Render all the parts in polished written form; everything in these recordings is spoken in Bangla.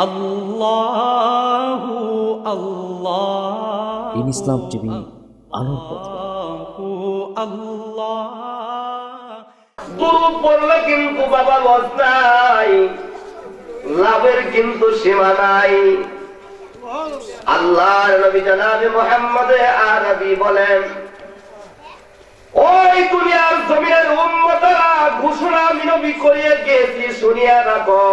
আল্লাহু আল্লাহ। দিন ইসলাম টিভি আলোর পথ। আল্লাহ দুরূদ পড়লে কিন্তু বাবা লস নাই, লাভের কিন্তু সীমা নাই। আল্লাহর নবী জনাবে মুহাম্মদ আরবি বলেন, ওই দুনিয়ার জমিনের উম্মতরা ঘোষণা আমি নবী করিয়ে গিয়েছি, শুনিয়া রাখো।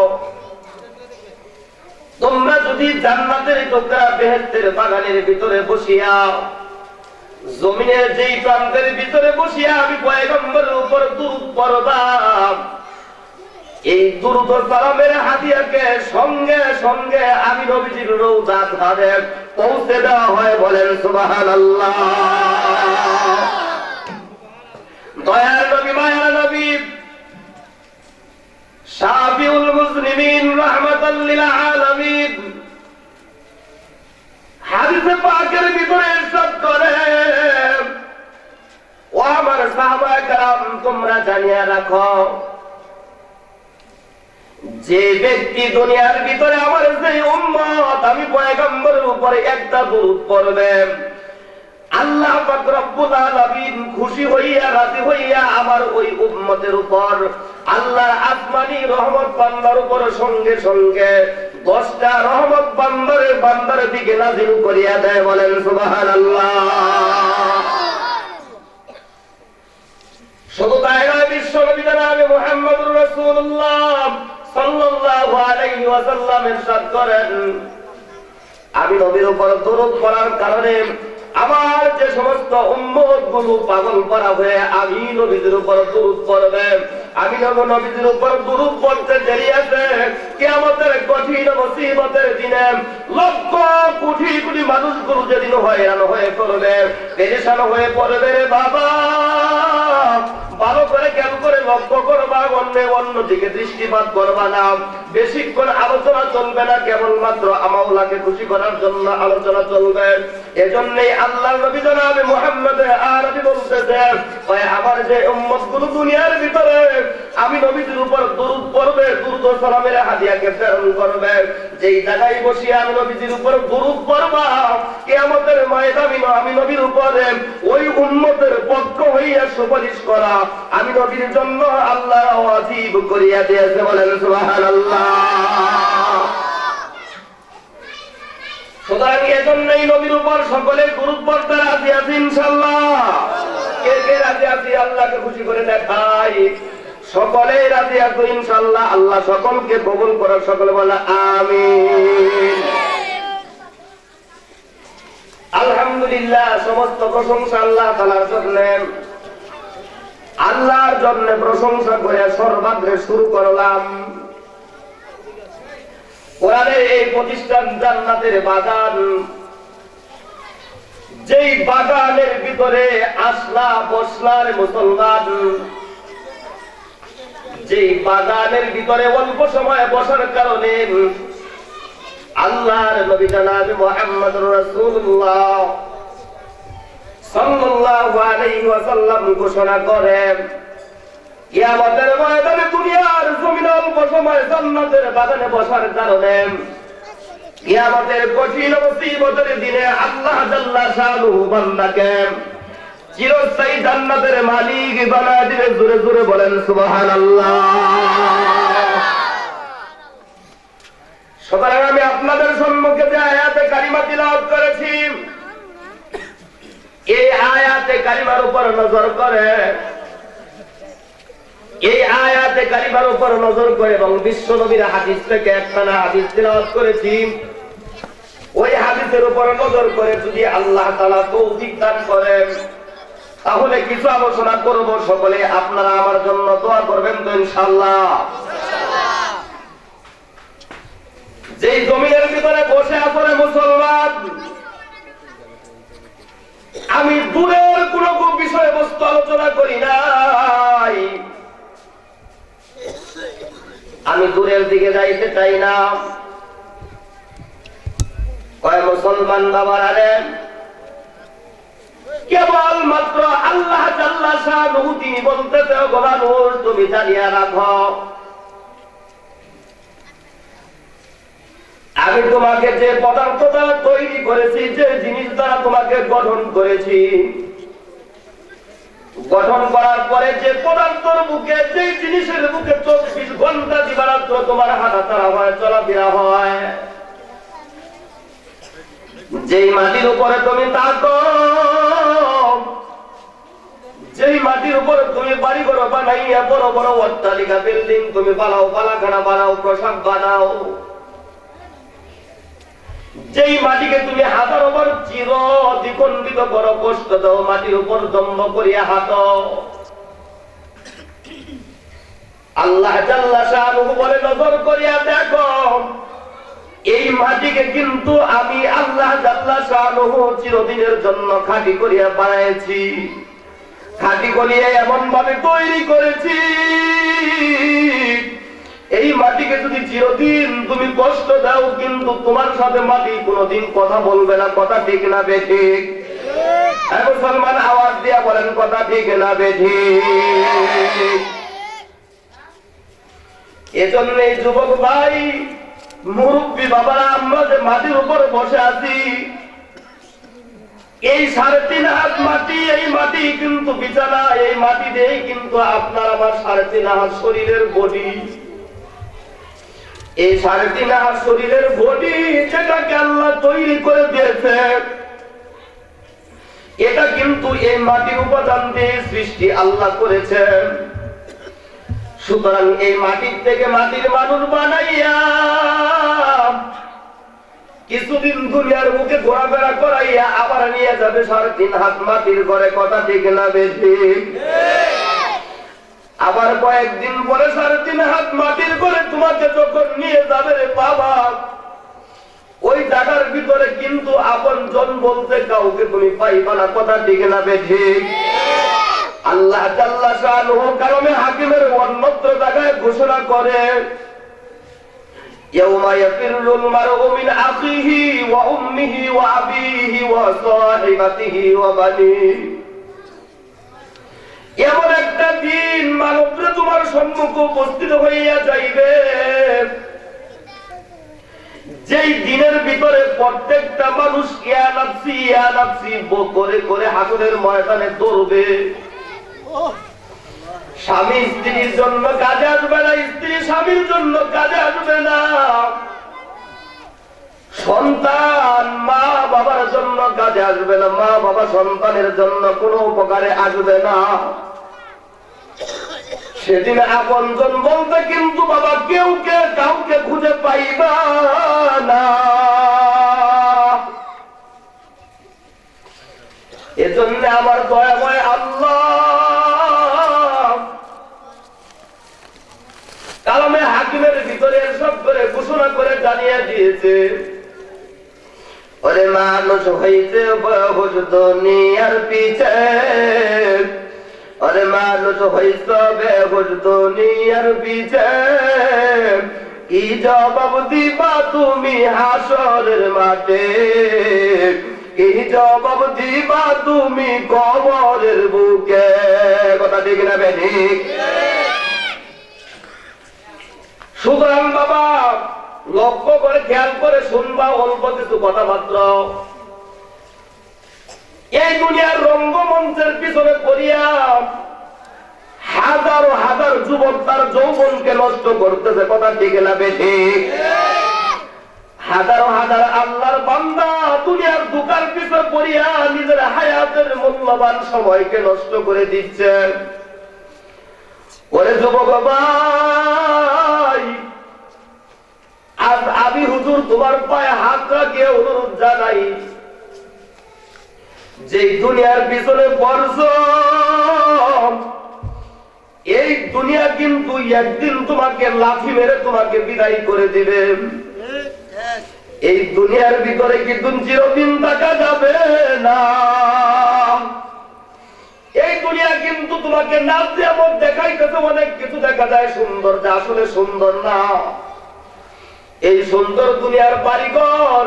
তোমরা যদি জান্নাতের টুকরা বেহেশতের বাগানের ভিতরে বসিয়া, জমিনের যেই প্রান্তের ভিতরে বসিয়া আমি পয়গম্বরের উপর দুরূদ পড়বা, এই দুরূদ ও সালামের হাদিয়াকে সঙ্গে সঙ্গে আমি নবীজির রওজা ধারে পৌঁছে দেওয়া হয়। বলেন সুবহানাল্লাহ। দয়ার নবী, মায়ার নবী, শাফিউল মুসলিমিন, রাহমাতাল লিল আলামিন হাদিসে পাকের ভিতরে ইরশাদ করেন, ও আমার সাহাবায়ে কেরাম, তোমরা জানিয়া রাখো, যে ব্যক্তি দুনিয়ার ভিতরে আমার যে উম্মত আমি পয়গম্বরের উপরে একটা দুরূদ পড়বে, আল্লাহ পাক রব্বুল আলামিন খুশি হইয়া রাজি হইয়া আমার ওই উম্মতের উপর আল্লাহর আসমানী রহমত বান্দার উপর সঙ্গে সঙ্গে 10টা রহমত বান্দার দিকে নাযিল করিয়া দেয়। বলেন সুবহানাল্লাহ। শুধু তাই নয়, বিশ্ব নবী জনাবে মুহাম্মদুর রাসূলুল্লাহ সাল্লাল্লাহু আলাইহি ওয়াসাল্লাম ইরশাদ করেন, আমি নবীর উপর দরুদ পড়ার কারণে আমার যে সমস্ত উম্মত গুলো পাগল করা হয়ে আমি নবীর উপর দরুদ পড়বে, আমি নবীর উপর দরুদ পড়তে দেরি আছে, কিয়ামতের কঠিন মুসিবতের দিনে লক্ষ কোটি কোটি মানুষগুলো যেদিন হয়রান হয়ে পড়বে, পেরেশান হয়ে পড়বে রে বাবা, ভালো করে খেয়াল করে লক্ষ্য করবা, অন্য দিকে দৃষ্টিপাত করবা না, বেশিক্ষণ আলোচনা চলবে না, কেবলমাত্র মাওলাকে খুশি করার জন্য আলোচনা চলবে। এজন্যই আল্লাহর নবী জনাবে মুহাম্মদ আরবি বলতেছেন, ওই আমার যে উম্মতগুলো দুনিয়ার ভিতরে আমি নবীর উপর দরুদ পড়বে, দরুদ ও সালামের হাদিয়াকে প্রেরণ করবে, যেই জায়গায় বসে আমি নবীর উপর দরুদ পড়বা, কিয়ামতের ময়দানে আমি নবীর উপরে ওই উম্মতের পক্ষ হইয়া সুপারিশ করা আমি নবীর জন্য আল্লাহ ওয়াজিব করিয়া দিয়েছে। বলেন সুবহানাল্লাহ। সুতরাং এজন্যই নবীর উপর সকলে দরুদ পড়তে রাজি আছি ইনশাআল্লাহ। কে কে রাজি আছি আল্লাহকে খুশি করে দেখাই? সকলেই রাজি আছি ইনশাআল্লাহ। আল্লাহ সকলকে কবুল করার, সকলে বলে আমিন। আলহামদুলিল্লাহ, সমস্ত প্রশংসা আল্লাহ তাআলার জন্য। আল্লাহর জন্য প্রশংসা করে সর্বাগ্রে শুরু করলাম কোরআনের এই প্রতিষ্ঠান জান্নাতের বাগান, যেই বাগানের ভিতরে আসলা বসলার মুসলমান, যেই বাগানের ভিতরে অল্প সময় বসার কারণে আল্লাহর নবী জনাবে মুহাম্মদুর রাসূলুল্লাহ সাল্লাল্লাহু আলাইহি ওয়াসাল্লাম ঘোষণা করেন, কিয়ামতের ময়দানে দুনিয়ার জমিনে অল্প সময় জান্নাতের বাগানে বসার কারণে কিয়ামতের কঠিন মুসিবতের দিনে আল্লাহ জাল্লা শানুহু বান্দাকে চিরস্থায়ী জান্নাতের মালিক বানায় দিবে। জোরে জোরে বলেন সুবহানাল্লাহ। সুতরাং আমি আপনাদের সম্মুখে যে আয়াতে কারিমা তিলাওয়াত করেছি, এই আয়াতে কারিমার উপর নজর করে, এই আয়াতে কারিমার উপর নজর করে এবং বিশ্ব নবীর হাদিস থেকে একখানা হাদিস তিলাওয়াত করেছি, ওই হাদিসের উপর নজর করে যদি আল্লাহ তাআলা তৌফিক দান করেন তাহলে কিছু আলোচনা করব। সকলে আপনারা আমার জন্য দোয়া করবেন তো ইনশাআল্লাহ। যেই জমিনের ভিতরে বসে আছে মুসলমান, আমি দূরের কোন বিষয়বস্তু আলোচনা করি নাই, আমি দূরের দিকে যাইতে চাই না। কয় মুসলমান বাবারা রে, কেবল মাত্র আল্লাহ জাল্লা শানুহু তিনি বলতেছে, ওগো মানুষ তুমি জানিয়া রাখো, আমি তোমাকে যে পদার্থ দ্বারা তৈরি করেছি, যে জিনিস দ্বারা তোমাকে গঠন করেছি, গঠন করার পরে যে পদার্থের বুকে, যে জিনিসের বুকে 24 ঘন্টা দিবারাত্র তোমার হাঁটাচলা হয়, চলাফেরা হয়, যেই মাটির উপরে তুমি থাকো, যেই মাটির উপরে তুমি বাড়ি ঘর বানাইয়া বড় বড় অট্টালিকা বিল্ডিং তুমি বানাও, পালাখানা বানাও, প্রসাদ বানাও, যেই মাটিকে তুমি হাঁটার উপর চির দ্বিখণ্ডিত করো, কষ্ট দাও, মাটির উপর দম্ভ করিয়া হাঁটো, আল্লাহ জাল্লা শাআনুহু বলে নজর করিয়া দেখো, এই মাটিকে কিন্তু আমি আল্লাহ জাল্লা শাআনুহু চিরদিনের জন্য খাঁটি করিয়া বানাইছি, খাঁটি করিয়া এমন ভাবে তৈরি করেছি, এই মাটিকে যদি চিরদিন তুমি কষ্ট দাও, কিন্তু তোমার সাথে মাটি কোনোদিন কথা বলবে না। কথা ঠিক না বেঠিক? মুসলমান আওয়াজ দিয়া বলেন, কথা ঠিক না বেঠিক? এজন্য এই যুবক ভাই, মুরব্বী বাবারা, আমরা যে মাটির উপর বসে আছি, এই 3.5 হাত মাটি, এই মাটি কিন্তু বিছানা, এই মাটি দিয়েই কিন্তু আপনার আমার 3.5 হাত শরীরের বডি, এই 3.5 হাত শরীরের বডি যেটাকে আল্লাহ তৈরি করে দিয়েছে, এটা কিন্তু এই মাটির উপাদান দিয়ে সৃষ্টি আল্লাহ করেছেন। সুতরাং এই মাটির থেকে মাটির মানুষ বানাইয়া কিছুদিন দুনিয়ার মুখে ঘোরাফেরা করাইয়া আবার নিয়ে যাবে 3.5 হাত মাটির ঘরে। কথা ঠিক না বেঠিক? আবার কয়েকদিন পরে 3.5 হাত মাটির ঘরে তোমাকে যখন নিয়ে যাবে রে বাবা, ওই জায়গার ভিতরে কিন্তু আপনজন বলতে কাউকে তুমি পাইবা না। কথা ঠিক না বেঠিক? আল্লাহ জাল্লা শাআনুহু কালামে হাকিমের অন্যত্র জায়গায় ঘোষণা করে, ইয়াউমা ইয়াফিরুল মারউ মিন আখিহি ওয়া উম্মিহি ওয়া আবিহি ওয়া সাহিবাতিহি ওয়া বানিহি। এমন একটা দিন মানবরা তোমার সম্মুখে উপস্থিত হইয়া যাইবে, যেই দিনের ভিতরে প্রত্যেকটা মানুষ ইয়া নাফসি করে করে হাসরের ময়দানে দৌড়বে। স্বামী স্ত্রীর জন্য কাজে আসবে না, স্ত্রী স্বামীর জন্য কাজে আসবে না, সন্তান মা বাবার জন্য কাজে আসবে না, মা বাবা সন্তানের জন্য কোনো উপকারে আসবে না। সেদিন আপনজন বলতে কিন্তু বাবা কেউ কাউকে খুঁজে পাইবা না। এজন্য আমার দয়াময় আল্লাহ কালামে হাকিমের ভিতরে সব করে ঘোষণা করে জানিয়ে দিয়েছে, ওরে মানুষ হইতে বহু দুনিয়ার পিছে, ওরে মানুষ হইতে বহু দুনিয়ার পিছে, কি জবাব দিবা তুমি হাসরের মাঠে, কি জবাব দিবা তুমি কবরের বুকে। কথা ঠিক না বেঠিক? সুতরাং বাবা লক্ষ্য করে খেয়াল করে শুনবা, অল্প কিছু কথা মাত্র। এই দুনিয়ার রঙ্গমঞ্চের পিছনে পড়িয়া হাজার হাজার যুবক তার যৌবনকে নষ্ট করতেছে। কথা ঠিক না বেঠিক? হাজার হাজার আল্লাহর বান্দা দুনিয়ার দুকার পিছনে পড়িয়া নিজের হায়াতের মূল্যবান সময়কে নষ্ট করে দিচ্ছে। ওরে যুবক ভাই, আজ আমি হুজুর তোমার পায়ে হাত রাখিয়ে অনুরোধ জানাই, যে দুনিয়ার পিছনে পড়ছ, এই দুনিয়া কিন্তু একদিন তোমাকে লাথি মেরে তোমাকে বিদায় করে দিবে। এই দুনিয়ার ভিতরে কিন্তু চিরদিন থাকা যাবে না। এই দুনিয়া কিন্তু তোমাকে নাচ দিয়ে মত দেখাইতেছে, অনেক কিছু দেখা যায় সুন্দর, যা আসলে সুন্দর না। এই সুন্দর দুনিয়ার বাড়িঘর,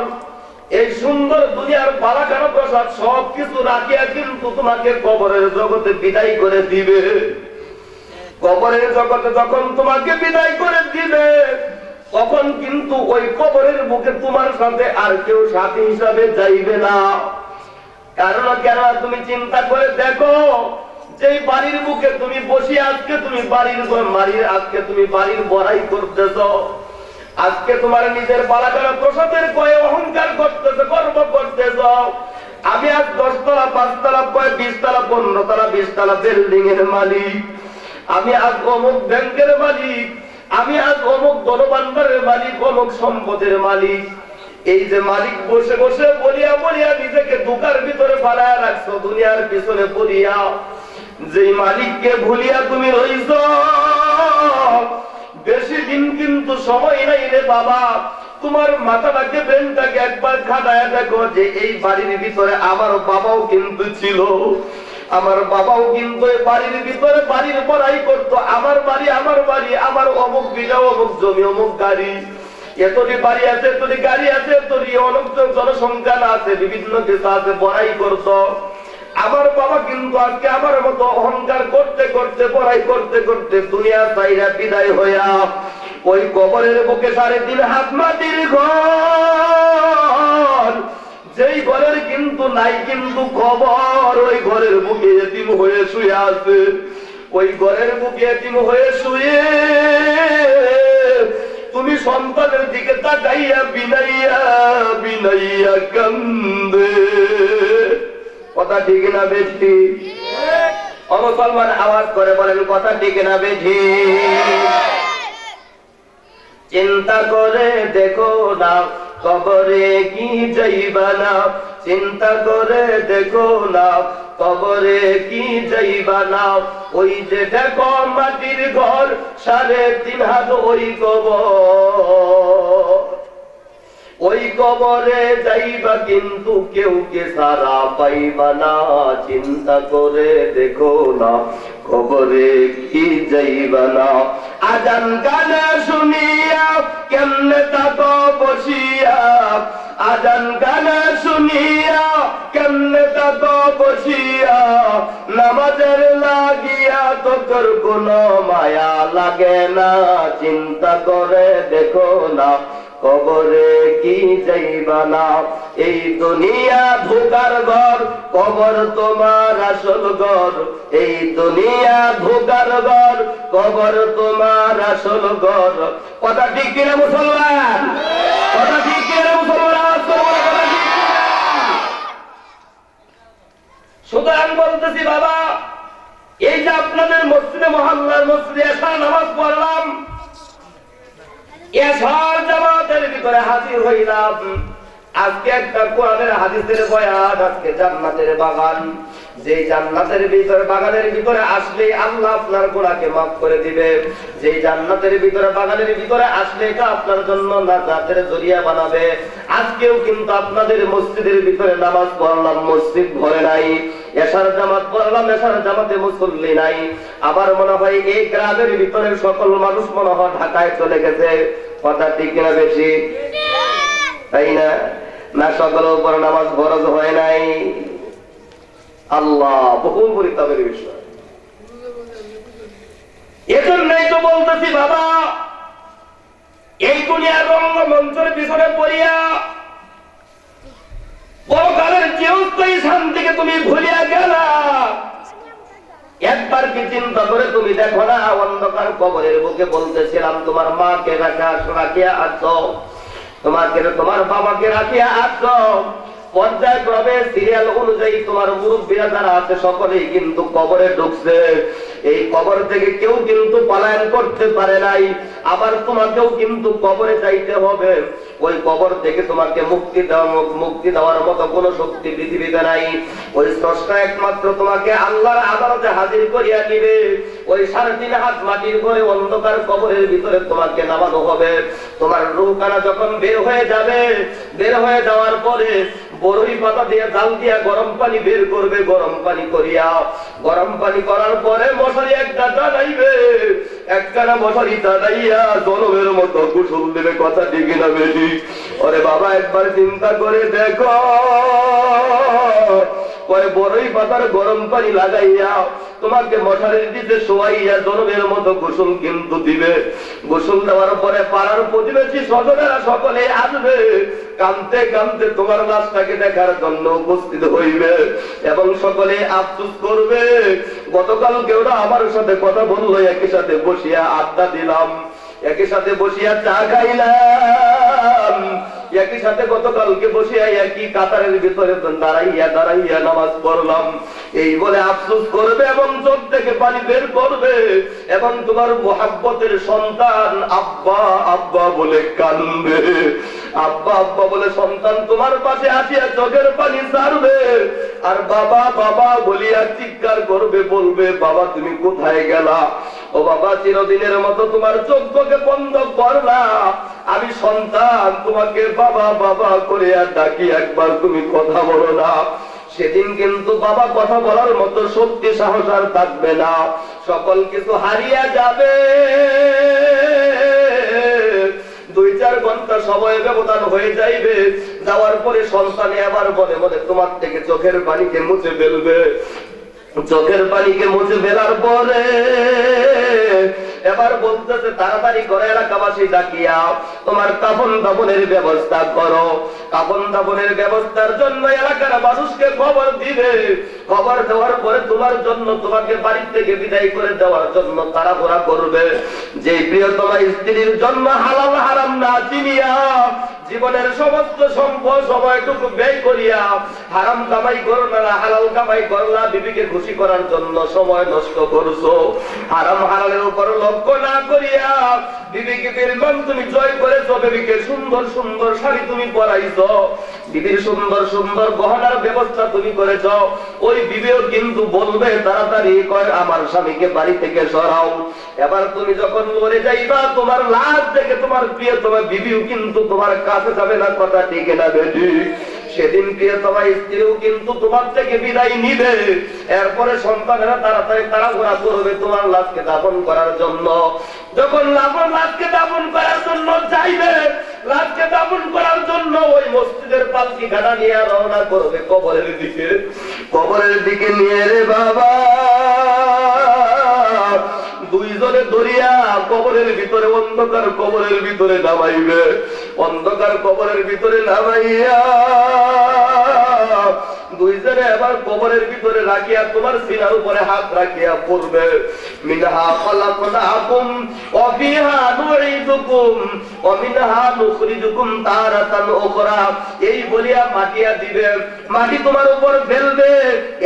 এই সুন্দর দুনিয়ার পালাখানা প্রসাদ সবকিছু রাখিয়া কিন্তু তোমাকে কবরের জগতে বিদায় করে দিবে। কবরের জগতে যখন তোমাকে বিদায় করে দিবে, তখন কিন্তু ওই কবরের বুকে তোমার সাথে আর কেউ সাথী হিসাবে যাইবে না। কারণ কেন তুমি চিন্তা করে দেখো, যে বাড়ির বুকে তুমি বসে আজকে তুমি বাড়ির বড়াই করতেছ, আজকে তোমার নিজের বালাকানা প্রসাদের কয়ে অহংকার করতেছ, গর্ব করতেছ। আমি আজ 10 তলা 5 তলা 20 তলা 15 তলা 20 তলা বিল্ডিং এর মালিক, আমি আজ অমুক ব্যাংকের মালিক, আমি আজ অমুক ধনভাণ্ডারের মালিক, অমুক সম্পদের মালিক। এই যে মালিক বসে বসে বলিয়া বলিয়া নিজেকে দুকার ভিতরে ফালায়া রাখছো, দুনিয়ার পিছনে পড়িয়া। যে মালিককে ভুলিয়া তুমি রইছ, বেশি দিন কিন্তু সময় নাই রে বাবা। তোমার মাথাটাকে ব্রেনটাকে একবার খাটায় দেখো যে এই বাড়ির ভিতরে আমার বাবাও কিন্তু ছিল, আমার বাবাও কিন্তু বাড়ির ভিতরে বাড়ির পড়াই করতো। আমার বাড়ি আমার অমুক বিঘা অমুক জমি অমুক গাড়ি, এতটি বাড়ি আছে এতটি গাড়ি আছে এতটি অনেক জনসংখ্যা আছে, বিভিন্ন কিছু আছে, বড়াই করতো। আমার বাবা কিন্তু আজকে আমার মতো অহংকার করতে করতে বড়াই করতে করতে দুনিয়া চাইরা বিদায় হইয়া ওই কবরের বুকে 3.5 হাত মাটির ঘর, যেই ঘরের কিন্তু নাই কিন্তু খবর, ওই ঘরের বুকে এতিম হয়ে শুয়ে আছে। ওই ঘরের বুকে এতিম হয়ে শুয়ে তুমি সন্তানের দিকে তাকাইয়া বিনাইয়া বিনাইয়া কান্দে। কথা ঠিক না বেশি? মুসলমান আওয়াজ করে বলেন কথা ঠিক না বেশি? চিন্তা করে দেখো না কবরে কি যাইবা না, চিন্তা করে দেখো না কবরে কি যাইবা না। ওই যে দেখো মাটির ঘর 3.5 হাত ওই কবর, ওই কবরে যাইবা কিন্তু কেউ কে সারা পাইবা না। চিন্তা করে দেখো না কবরে কি যাইবা না। আজান গানে শুনিয়া কেমনে তাকো বসিয়া, আজান গানে শুনিয়া কেমনে তাকো বসিয়া। নামাজের লাগিয়া তোর কোনো মায়া লাগে না। চিন্তা করে দেখো না কবরে কি যাইবা না। এই দুনিয়া ধোকার ঘর, কবর তোমার আসল ঘর। এই দুনিয়া ধোকার ঘর, কবর তোমার আসল ঘর। কথা ঠিক কিনা মুসলমান? কথা ঠিক কিনা মুসলমান? আওয়াজ করবো না, কথা ঠিক কিনা? সুতরাং বলতেছি বাবা, এই যে আপনাদের মসজিদে মহল্লার মসজিদে এশার নামাজ পড়লাম, এশার জামাতের ভিতরে হাজির হইলাম। আজকে একটা কোরআনের হাদিসের বয়ান, আজকে জান্নাতের বাগান। যে জান্নাতের ভিতরে বাগানের ভিতরে আসলে আল্লাহ আপনার গুনাহকে মাফ করে দিবে। যে জান্নাতের ভিতরে বাগানের ভিতরে আসলে এটা আপনার জন্য নাজাতের জরিয়া বানাবে। আজকেও কিন্তু আপনাদের মসজিদের ভিতরে নামাজ পড়লাম, মসজিদ ভরে নাই। এশার জামাত পড়লাম, এশার জামাতে মুসল্লি নাই। আবার মনে হয় এই গ্রামের ভিতরে সকল মানুষ মনে হয় ঢাকায় চলে গেছে। কথা ঠিক না বেশি? তাই না? না সকলের উপর নামাজ ফরজ হয় নাই? আল্লাহ বহু পরিতাপের বিষয়। এজন্যই তো বলতেছি বাবা, এই দুনিয়ার রঙ্গমঞ্চের পিছনে পড়িয়া পরকালের চিরস্থায়ী শান্তিকে তুমি ভুলিয়া গেলা। একবার কি চিন্তা করে তুমি দেখো না, অন্ধকার কবরের বুকে বলতেছিলাম তোমার মাকে রাখিয়া আসো, তোমার বাবাকে রাখিয়া আসো। পর্যায়ক্রমে সিরিয়াল অনুযায়ী তোমার মুরব্বীরা যারা আছে সকলেই কিন্তু কবরে ঢুকছে। এই কবর থেকে কেউ কিন্তু পলায়ন করতে পারে নাই। আবার তোমাকেও কিন্তু কবরে যাইতে হবে। ওই কবর থেকে তোমাকে মুক্তি দেওয়ার মতো কোন শক্তি পৃথিবীতে নাই। ওই স্রষ্টা একমাত্র তোমাকে আল্লাহর আদালতে হাজির করিয়া নিবে। ওই 3.5 হাত মাটির ঘরে অন্ধকার কবরের ভিতরে তোমাকে নামানো হবে। তোমার রূহখানা যখন বের হয়ে যাবে, বের হয়ে যাওয়ার পরে বড়ই পাতা দিয়ে জাল দিয়া গরম পানি বের করবে। গরম পানি করিয়া, গরম পানি করার পরে মশারি একটা টানাইবে। একখানা মশারি টানাইয়া জলমের মতো গোসল দেবে। কথা ঠিক না বেশি? ওরে বাবা একবার চিন্তা করে দেখো, কয় বড়ই পাতার গরম পানি লাগাইয়া তোমাকে মশারির দিতে শোয়াইয়া জনমের মতো গোসল কিন্তু দিবে। গোসল দেওয়ার পরে পাড়ার প্রতিবেশী স্বজনেরা সকলে আসবে, কাঁদতে কাঁদতে তোমার লাশটাকে দেখার জন্য উপস্থিত হইবে এবং সকলে আফসোস করবে, গতকাল কেউ না আমার সাথে কথা বললো, একই সাথে বসিয়া আড্ডা দিলাম, একই সাথে বসিয়া চা খাইলাম, একই সাথে গতকালকে বসিয়া একই কাতারের ভিতরে দাঁড়াইয়া দাঁড়াইয়া নামাজ পড়লাম, এই বলে আফসোস করবে এবং চোখ থেকে পানি বের করবে এবং তোমার মুহাব্বতের সন্তান আব্বা আব্বা বলে কাঁদবে। আব্বা আব্বা বলে সন্তান তোমার পাশে আসিয়া চোখের পানি ছাড়বে আর বাবা বাবা বলিয়া চিৎকার করবে, বলবে বাবা তুমি কোথায় গেলা? ও বাবা চিরদিনের মতো তোমার চোখকে বন্ধ করলা, আমি সন্তান তোমাকে বাবা বাবা করে আর ডাকি, একবার তুমি কথা বলো না। সেদিন কিন্তু বাবা কথা বলার মতো শক্তি সাহস আর থাকবে না, সকল কিছু হারিয়ে যাবে। 2-4 ঘন্টা সময় ব্যবধান হয়ে যাইবে, যাওয়ার পরে সন্তানে আবার বলে বলে তোমার থেকে চোখের পানিকে মুছে ফেলবে। চোখের পানিকে মুছে ফেলার পরে এবার বলতেছে তাড়াতাড়ি করে এলাকাবাসী ডাকিয়া তোমার কাফন দাফনের ব্যবস্থা করো। কাফন দাফনের ব্যবস্থার জন্য এলাকার মানুষকে খবর দিবে, খবর দেওয়ার পরে তোমার জন্য তোমাকে বাড়ি থেকে বিদায় করে দেওয়ার জন্য তাড়াহুড়া করবে। যে প্রিয়তমা স্ত্রীর জন্য হালাল হারাম না চিনিয়া জীবনের সমস্ত সম্পদ সময়টুকু ব্যয় করিয়া হারাম কামাই করো না হালাল কামাই করলা, বিবিকে খুশি করার জন্য সময় নষ্ট করছো, হারাম হালালের উপর লক্ষ্য না করিয়া বিবিকে বেরগম তুমি জয় করেছো, বিবিকে সুন্দর সুন্দর শাড়ি তুমি পরাইছো, বিবির সুন্দর সুন্দর গহনার ব্যবস্থা তুমি করেছো, ওই বিবিও কিন্তু বলবে তাড়াতাড়ি কয় আমার স্বামীকে বাড়ি থেকে সরাও। এবার তুমি যখন মরে যাইবা তোমার লাশ দেখে তোমার প্রিয় তোমার বিবিও কিন্তু তোমার কাছে যাবে না, কথা ঠিক না বেটি? সেদিন প্রিয় তোমার স্ত্রীও কিন্তু তোমার থেকে বিদায় নিবে, এরপরে সন্তানেরা তাড়াতাড়ি তাড়াহুড়া করবে তোমার লাশকে দাফন করার জন্য। যখন লাশকে দাফন করার জন্য যাইবে, লাশকে দাফন করার জন্য ওই মসজিদের পালকি গাড়া নিয়ে রওনা করবে কবরের দিকে। কবরের দিকে নিয়ে রে বাবা দুইজনে ধরিয়া কবরের ভিতরে অন্ধকার কবরের ভিতরে নামাইবে, অন্ধকার কবরের ভিতরে নামাইয়া দুইজনে আবার কবরের ভিতরে রাখিয়া তোমার সিনার উপরে হাত রাখিয়া পড়বে মিনহা খালাকনাকুম ওয়া ফিহা নুঈদুকুম ওয়া মিনহা নুখরিজুকুম তারাতান উখরা, এই বলিয়া মাটিয়া দিবে, মাটি তোমার উপর ফেলবে।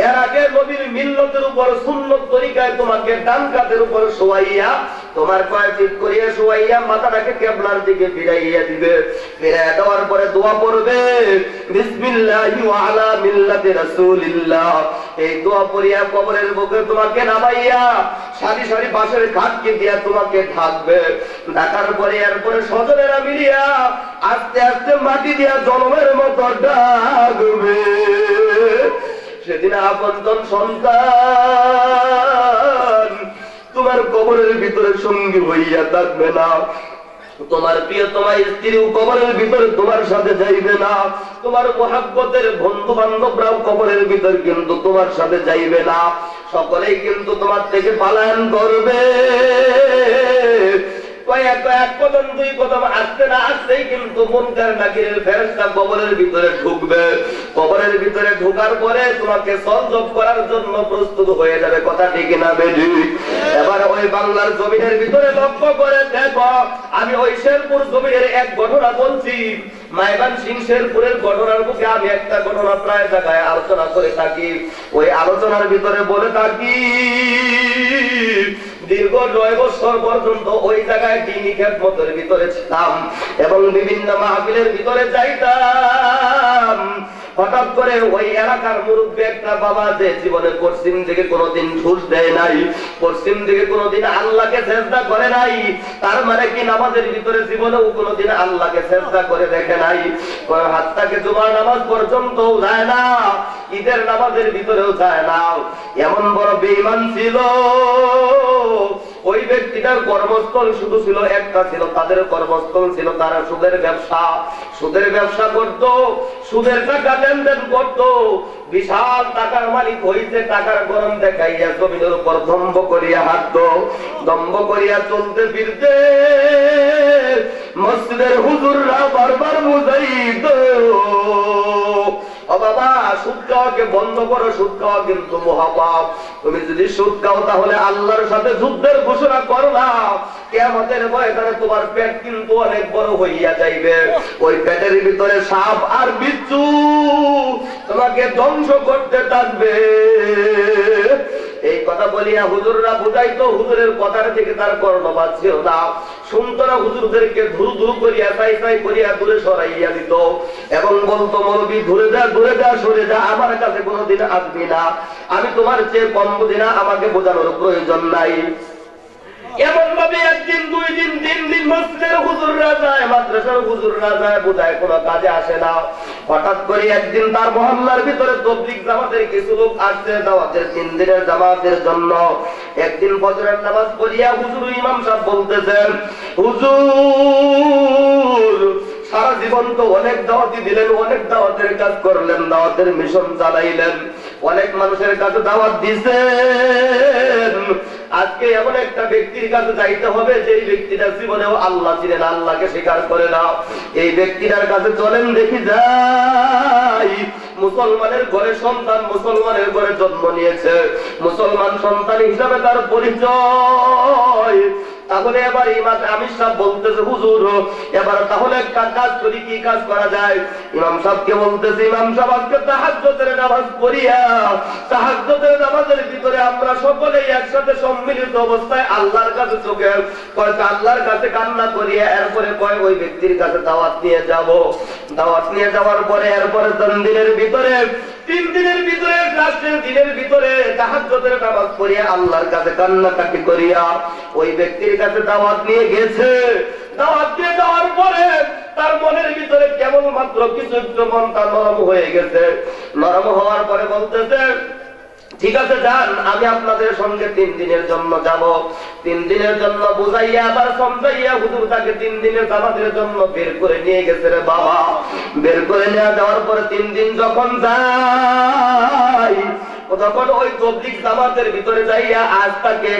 এর আগে নবীর মিল্লতের উপর সুন্নত তরিকায় তোমাকে ডান কাঁধের উপর শোয়াইয়া তোমার পায়ে ঠিক করিয়া শোয়াইয়া মাথাটাকে কিবলার দিকে ফিরাইয়া দিবে। ফিরাইয়া দেওয়ার পরে দোয়া পড়বে বিসমিল্লাহি ওয়া আলা মিল্লাতি রাসূলিল্লাহ, এই দোয়া পড়িয়া কবরের বুকে তোমাকে নামাইয়া সারি সারি বাঁশের ঘাটকে দিয়া তোমাকে ঢাকবে। ঢাকার পরে এরপরে স্বজনেরা মিলিয়া আস্তে আস্তে মাটি দিয়া জনমের মতো ডাকবে। সেদিন আপনজন সন্তান তোমার কবরের ভিতরে সঙ্গী হইয়া থাকবে না, তোমার প্রিয় তোমার স্ত্রী কবরের ভিতরে তোমার সাথে যাইবে না, তোমার মুহাব্বতের বন্ধু বান্ধবরাও কবরের ভিতর কিন্তু তোমার সাথে যাইবে না, সকলেই কিন্তু তোমার থেকে পলায়ন করবে। এক কদম 2 কদম আসতে না আসতেই কিন্তু মুনকার নাকিরের ফেরেশতা কবরের ভিতরে ঢুকবে। কবরের ভিতরে ঢোকার পরে তোমাকে সলজব করার জন্য প্রস্তুত হয়ে যাবে, কথা ঠিক না বেটি? এবার ওই বাংলার জমিনের ভিতরে লক্ষ্য করে দেখো, আমি ওই শেরপুর জমিনের এক ঘটনা বলছি, মাইবান সিং শেরপুরের ঘটনার বুকে আমি একটা ঘটনা প্রায় জায়গায় আলোচনা করে থাকি। ওই আলোচনার ভিতরে বলে থাকি দীর্ঘ 9 বছর পর্যন্ত ওই জায়গায় দিনী খেদমতের ভিতরে ছিলাম এবং বিভিন্ন মাহফিলের ভিতরে যাইতাম। হঠাৎ করে ওই এলাকার মুরব্বী একটা বাবা, যে জীবনে পশ্চিম দিকে কোনোদিন ঘুষ দেয় নাই, পশ্চিম দিকে কোনোদিন আল্লাহকে সেজদা করে নাই, তার মানে কি নামাজের ভিতরে জীবনেও কোনোদিন আল্লাহকে সেজদা করে দেখে নাই, হাতটাকে জুমার নামাজ পর্যন্ত যায় না, ঈদের নামাজের ভিতরেও যায় না, এমন বড় বেঈমান ছিল। ওই ব্যক্তিটার কর্মস্থল শুধু ছিল একটা, ছিল তাদের কর্মস্থল ছিল তারা সুদের ব্যবসা। সুদের ব্যবসা করত, সুদের টাকা লেনদেন করত, বিশাল টাকার মালিক হইতে টাকার গরম দেখাইয়া জমিনের উপর দম্ভ করিয়া হাঁটত। দম্ভ করিয়া চলতে ফিরতে মসজিদের হুজুররা বারবার বুঝাইত, ও বাবা সুদ খাওয়াকে বন্ধ করো, সুদ খাওয়া কিন্তু মহাপাপ। তুমি যদি সুদ খাও তাহলে আল্লাহর সাথে যুদ্ধের ঘোষণা করো না, কিয়ামতের ময়দানে তোমার পেট কিন্তু অনেক বড় হইয়া যাইবে। ওই পেটের ভিতরে সাপ আর বিচ্ছু তোমাকে ধ্বংস করতে থাকবে। এই কথা বলিয়া হুজুররা বুঝাইতো, হুজুরের কথার থেকে তার কর্ণপাত ছিল না। শুনতো না, হুজুরদেরকে ধুরু ধুরু করিয়া সাই সাই করিয়া দূরে সরাইয়া দিত এবং বলতো, মৌলবী ঘুরে যা, ঘুরে যা, সরে যা, আমার কাছে কোনোদিন আসবি না, আমি তোমার চেয়ে কম বুঝি না, আমাকে বোঝানোর প্রয়োজন নাই। এমন ভাবে একদিন, দুই দিন, তিন দিন মসজিদের হুজুররা যায়, মাদ্রাসার হুজুররা যায়, বোঝায় কোনো কাজে আসে না। হঠাৎ করে একদিন তার মহল্লার ভিতরে তাবলীগ জামাতের কিছু লোক আসছে দাওয়াতের 3 দিনের জামাতের জন্য। একদিন ফজরের নামাজ পড়িয়া হুজুর ইমাম সাহেব বলতেছেন, হুজুর সারা জীবন তো অনেক দাওয়াতি দিলেন, অনেক দাওয়াতের কাজ করলেন, দাওয়াতের মিশন চালাইলেন, অনেক মানুষের কাছে দাওয়াত দিয়েছেন, আজকে এমন একটা ব্যক্তির কাছে যাইতে হবে যে ব্যক্তিটা জীবনেও আল্লাহ চিনেন, আল্লাহকে স্বীকার করে না। এই ব্যক্তিটার কাছে চলেন দেখি যাই। মুসলমানের ঘরে সন্তান, মুসলমানের ঘরে জন্ম নিয়েছে, মুসলমান সন্তান হিসাবে তার পরিচয়। তাহলে এবার ইমাম আমির সাহেব বলতেছে, হুজুর এবার তাহলে একটা কাজ করি, কি কাজ করা যায়? ইমাম সাহেবকে বলতেছে, ইমাম সাহেব আজকে তাহাজ্জুদের নামাজ পড়িয়া, তাহাজ্জুদের নামাজের ভিতরে আমরা সকলেই একসাথে সম্মিলিত অবস্থায় আল্লাহর কাছে চোখে আল্লাহর কাছে কান্না করিয়া এরপরে কয় ওই ব্যক্তির কাছে দাওয়াত নিয়ে যাব। দাওয়াত নিয়ে যাওয়ার পরে এরপরে 3 দিনের ভিতরে, 3 দিনের ভিতরে, লাস্টের দিনের ভিতরে তাহাজ্জুদের নামাজ পড়িয়া আল্লাহর কাছে কান্নাকাটি করিয়া ওই ব্যক্তির কাছে দাওয়াত নিয়ে গেছে। দাওয়াত দিয়ে যাওয়ার পরে তার মনের ভিতরে কেবলমাত্র কিছু একটু মনটা নরম হয়ে গেছে। নরম হওয়ার পরে বলতেছে, ঠিক আছে যান, আমি আপনাদের সঙ্গে 3 দিনের জন্য যাব। 3 দিনের জন্য বুঝাইয়া আবার সমঝাইয়া হুজুর তাকে 3 দিনের জামাতের জন্য বের করে নিয়ে গেছে রে বাবা। বের করে নিয়ে যাওয়ার পরে 3 দিন যখন যায়, তখন ওই তাবলীগ জামাতের ভিতরে যাইয়া আজ তাকে,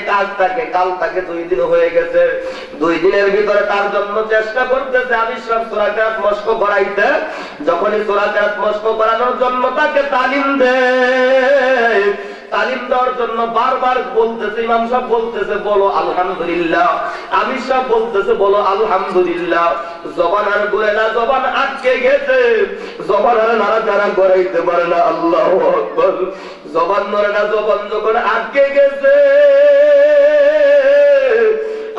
কাল তাকে 2 দিন হয়ে গেছে। 2 দিনের ভিতরে তার জন্য চেষ্টা করতেছে আমি সব সূরা কিরাত মস্ক করাইতে। যখনই সূরা কিরাত মস্ক করানোর জন্য তাকে তালিম দেয়, তালিম দেওয়ার জন্য বারবার বলতেছে, ইমাম সাহেব বলতেছে বলো আলহামদুলিল্লাহ, আমির সাহেব বলতেছে বলো আলহামদুলিল্লাহ। জবান আর বলে না, জবান আটকে গেছে, জবান আর নাড়াচাড়া করাইতে পারে না। আল্লাহু আকবার। জবান নড়ে না, জবান যখন আটকে গেছে,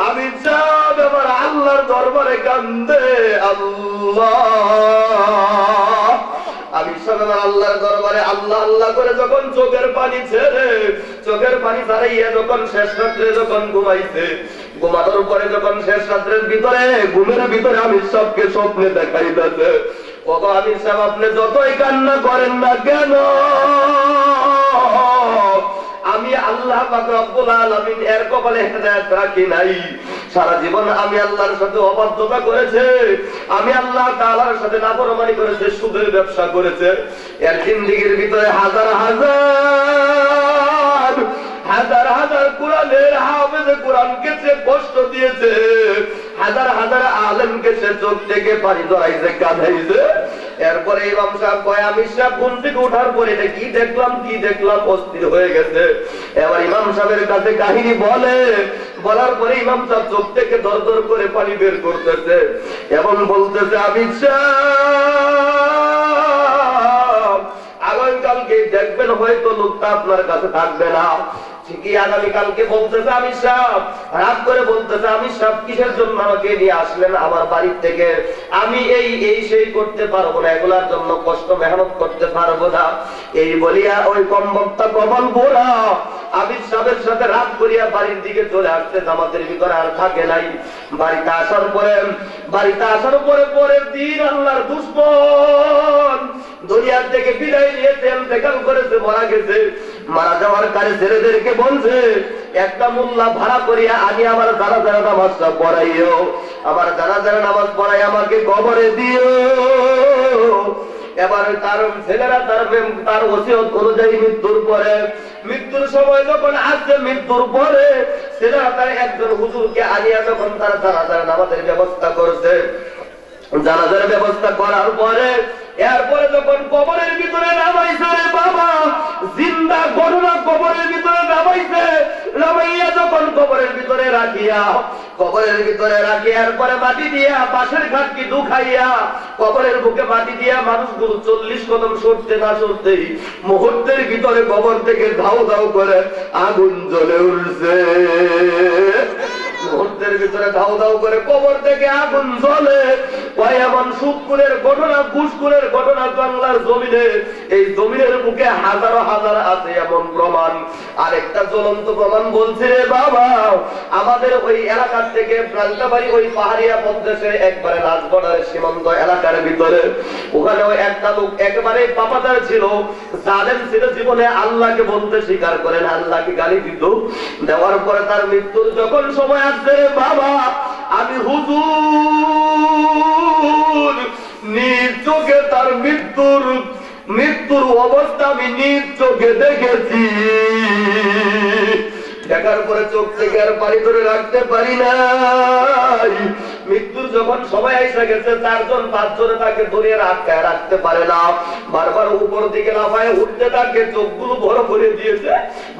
আমির সাহেব এবার আল্লাহর দরবারে কান্দে। আল্লাহ, আমির সাহেব আল্লাহর দরবারে আল্লাহ আল্লাহ করে যখন চোখের পানি ছেড়ে, চোখের পানি ছাড়াইয়া যখন শেষ রাত্রে যখন ঘুমাইছে, ঘুমানোর পরে যখন শেষ রাত্রের ভিতরে, ঘুমের ভিতরে আমির সাহেবকে স্বপ্নে দেখাইতেছে, ওগো আমির সাহেব আপনি যতই কান্না করেন না কেন, আমি আল্লাহ পাক রব্বুল আলামিন এর কপালে হেদায়েত রাখি নাই। সারা জীবন আমি আল্লাহর সাথে অবাধ্যতা করেছে, আমি আল্লাহ তাআলার সাথে নাফরমানি করেছে, সুদের ব্যবসা করেছে। এর জিন্দেগীর ভিতরে হাজার হাজার হাজার হাজার কোরআনের হাফেজে কোরআনকে সে কষ্ট দিয়েছে, হাজার হাজার আলেমকে সে চোখ থেকে পানি ধরাইছে, কাঁদাইছে। এরপরে ইমাম সাহেব কয়, আমির সাহেব ঘুম থেকে ওঠার পরে এটা কি দেখলাম, কি দেখলাম, অস্থির হয়ে গেছে। এবার ইমাম সাহেবের কাছে কাহিনী বলে, বলার পরে ইমাম সাহেব চোখ থেকে দর দর করে পানি বের করতেছে এবং বলতেছে, আমির সাহেব আগামীকালকে দেখবেন হয়তো লোকটা আপনার কাছে থাকবে না। ঠিকই আগামীকালকে বলতেছে আমির সাহেব, রাত করে বলতেছে, আমির সাহেব কিসের জন্য আমাকে নিয়ে আসলেন আমার বাড়ি থেকে? আমি এই সেই করতে পারবো না, এগুলার জন্য কষ্ট মেহনত করতে পারবো না। এই বলিয়া ওই কমবক্তা কমল বোরা আমির সাহেবের সাথে রাত করিয়া বাড়ির দিকে চলে আসছে, জামাতের ভিতরে আর থাকে নাই। বাড়িতে আসার পরে পরের দিন আল্লাহর দুশমন দুনিয়ার থেকে বিদায় নিয়েছে, ইন্তেকাল করেছে, মারা গেছে। মারা যাওয়ার কারে ছেলেদেরকে বলছে, একটা মোল্লা ভাড়া করিয়া আনি আমার জানাজার নামাজটা পড়াইও, আমার জানাজার নামাজ পড়াই আমাকে কবরে দিও। এবার তার ছেলেরা তার ওসিয়ত অনুযায়ী মৃত্যুর সময় যখন আসছে, মৃত্যুর পরে ছেলেরা তার একজন হুজুরকে আনিয়া যখন তার জানাজার নামাজের ব্যবস্থা করছে, জানাজার ব্যবস্থা করার পরে এরপরে যখন কবরের ভিতরে নামাইছে রে বাবা, জিন্দা ঘটনা কবরের ভিতরে নামাইছে, নামাইয়া যখন কবরের ভিতরে রাখিয়া এরপরে মাটি দিয়া পাশের খাটকি দুখাইয়া কবরের বুকে মাটি দিয়া মানুষগুলো 40 কদম সরতে না সরতেই মুহূর্তের ভিতরে কবর থেকে ধাউ ধাউ করে আগুন জ্বলে উঠছে। মুহূর্তের ভিতরে ধাউ ধাউ করে কবর থেকে আগুন জ্বলে। এমন সুদকুলের ঘটনা, ঘুষকুলের ঘটনা বাংলার জমিনে, এই জমিনের বুকে হাজারো হাজার আছে এমন প্রমাণ। আরেকটা জ্বলন্ত প্রমাণ বলছে রে বাবা, আমাদের ওই এলাকার থেকে প্রান্তাবাড়ি ওই পাহাড়িয়া প্রদেশের একবারে রাজগড়ার সীমান্ত এলাকার ভিতরে, ওখানেও একটা লোক একেবারে পাপাদার ছিল, জালেম ছিল, জীবনে আল্লাহকে বলতে স্বীকার করেন, আল্লাহকে গালি দিত। দেওয়ার পরে তার মৃত্যুর যখন সময় আসছে রে বাবা, আমি হুজুর নিজ চোখে তার মৃত্যুর অবস্থা আমি নিজ চোখে দেখেছি। দেখার পরে চোখ থেকে আর পানি ধরে রাখতে পারি নাই। মৃত্যুর যখন সবাই এসে গেছে, 4 জন 5 জনে তাকে ধরে আটকায় রাখতে পারে না, বারবার উপর দিকে লাফায় উঠতে থাকে, চোখগুলো বড় করে দিয়েছে,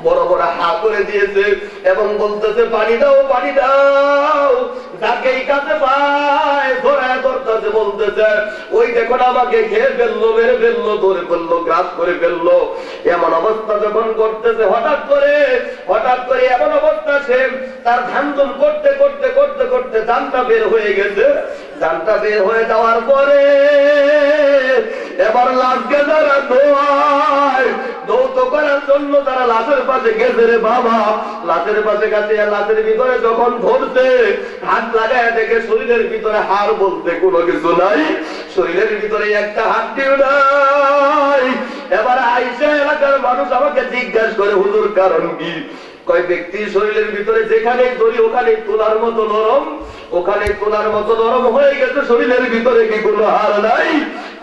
বড় বড় হা করে দিয়েছে এবং বলতেছে পানি দাও, পানি দাও। যাকেই কাছে পায় ধরায় ধরতেছে, বলতেছে ওই দেখো আমাকে খেয়ে ফেললো, মেরে ফেললো, ধরে ফেললো, গ্রাস করে ফেললো। এমন অবস্থা যখন করতেছে, হঠাৎ করে এমন অবস্থা, সে তার ধানধুম করতে করতে করতে করতে জানটা বের হয়ে গেছে। জানটা বের হয়ে যাওয়ার পরে এবার লাশকে যারা দৌত করার জন্য তারা লাশের পাশে গেছে রে বাবা। লাশের পাশে গেছে, লাশের ভিতরে যখন ধরছে, হাত লাগায় দেখে শরীরের ভিতরে হাড় বলতে কোনো কিছু নাই, শরীরের ভিতরে একটা হাড্ডিও নাই। এবার আইসা এলাকার মানুষ আমাকে জিজ্ঞাসা করে, হুজুর কারণ কি? কয় ব্যক্তি শরীরের ভিতরে যেখানে ধরি ওখানে তোলার মতো নরম, ওখানে তোলার মতো নরম হয়ে গেছে, শরীরের ভিতরে কি কোনো হাড় নাই?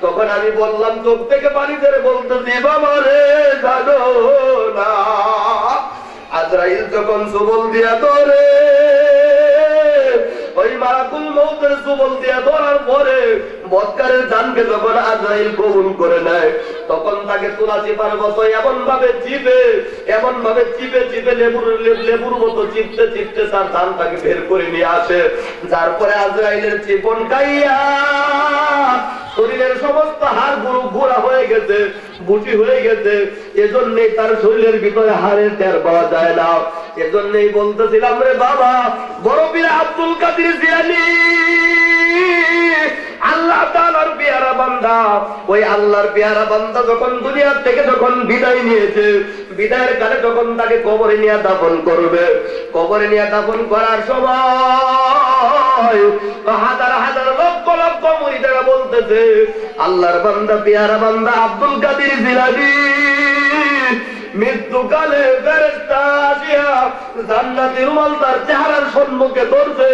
তখন আমি বললাম, চোখ থেকে পানি ছেড়ে বলতেছি, বাবা রে জানো না, আজরাইল যখন সুবল দিয়া ধরে, ওই মারাকুল মউতের সুবল দিয়া ধরার পরে বৎকারের জানকে যখন আজরাইল কবুল করে নেয়, তখন তাকে তুলা চিপার মতো এমন ভাবে চিপে চিপে লেবুর মতো চিপতে চিপতে তার জানটাকে বের করে নিয়ে আসে। যার পরে আজরাইলের চিপন খাইয়া শরীরের সমস্ত হাড় গুঁড়া হয়ে গেছে, বুটি হয়ে গেছে। এজন্যই তার শরীরের ভিতরে হাড়ের টের পাওয়া যায় না। এজন্যই বলতেছিলাম রে বাবা, বড় পীর আব্দুল কাদের জিলানী আল্লাহ তাআলার পেয়ারা বান্দা, ওই আল্লাহর পেয়ারা বান্দা যখন দুনিয়া থেকে যখন বিদায় নিয়েছে, বিদায়ের কালে যখন তাকে কবরে নিয়ে দাফন করবে, কবরে নিয়ে দাফন করার সময় হাজার হাজার লক্ষ লক্ষ মুরিদেরা বলতেছে, আল্লাহর বান্দা পেয়ারা বান্দা আব্দুল কাদের জিলানী মৃত্যুকালে ফেরেশতা আসিয়া জান্নাতি রুমাল তার চেহারার সম্মুখে ধরছে।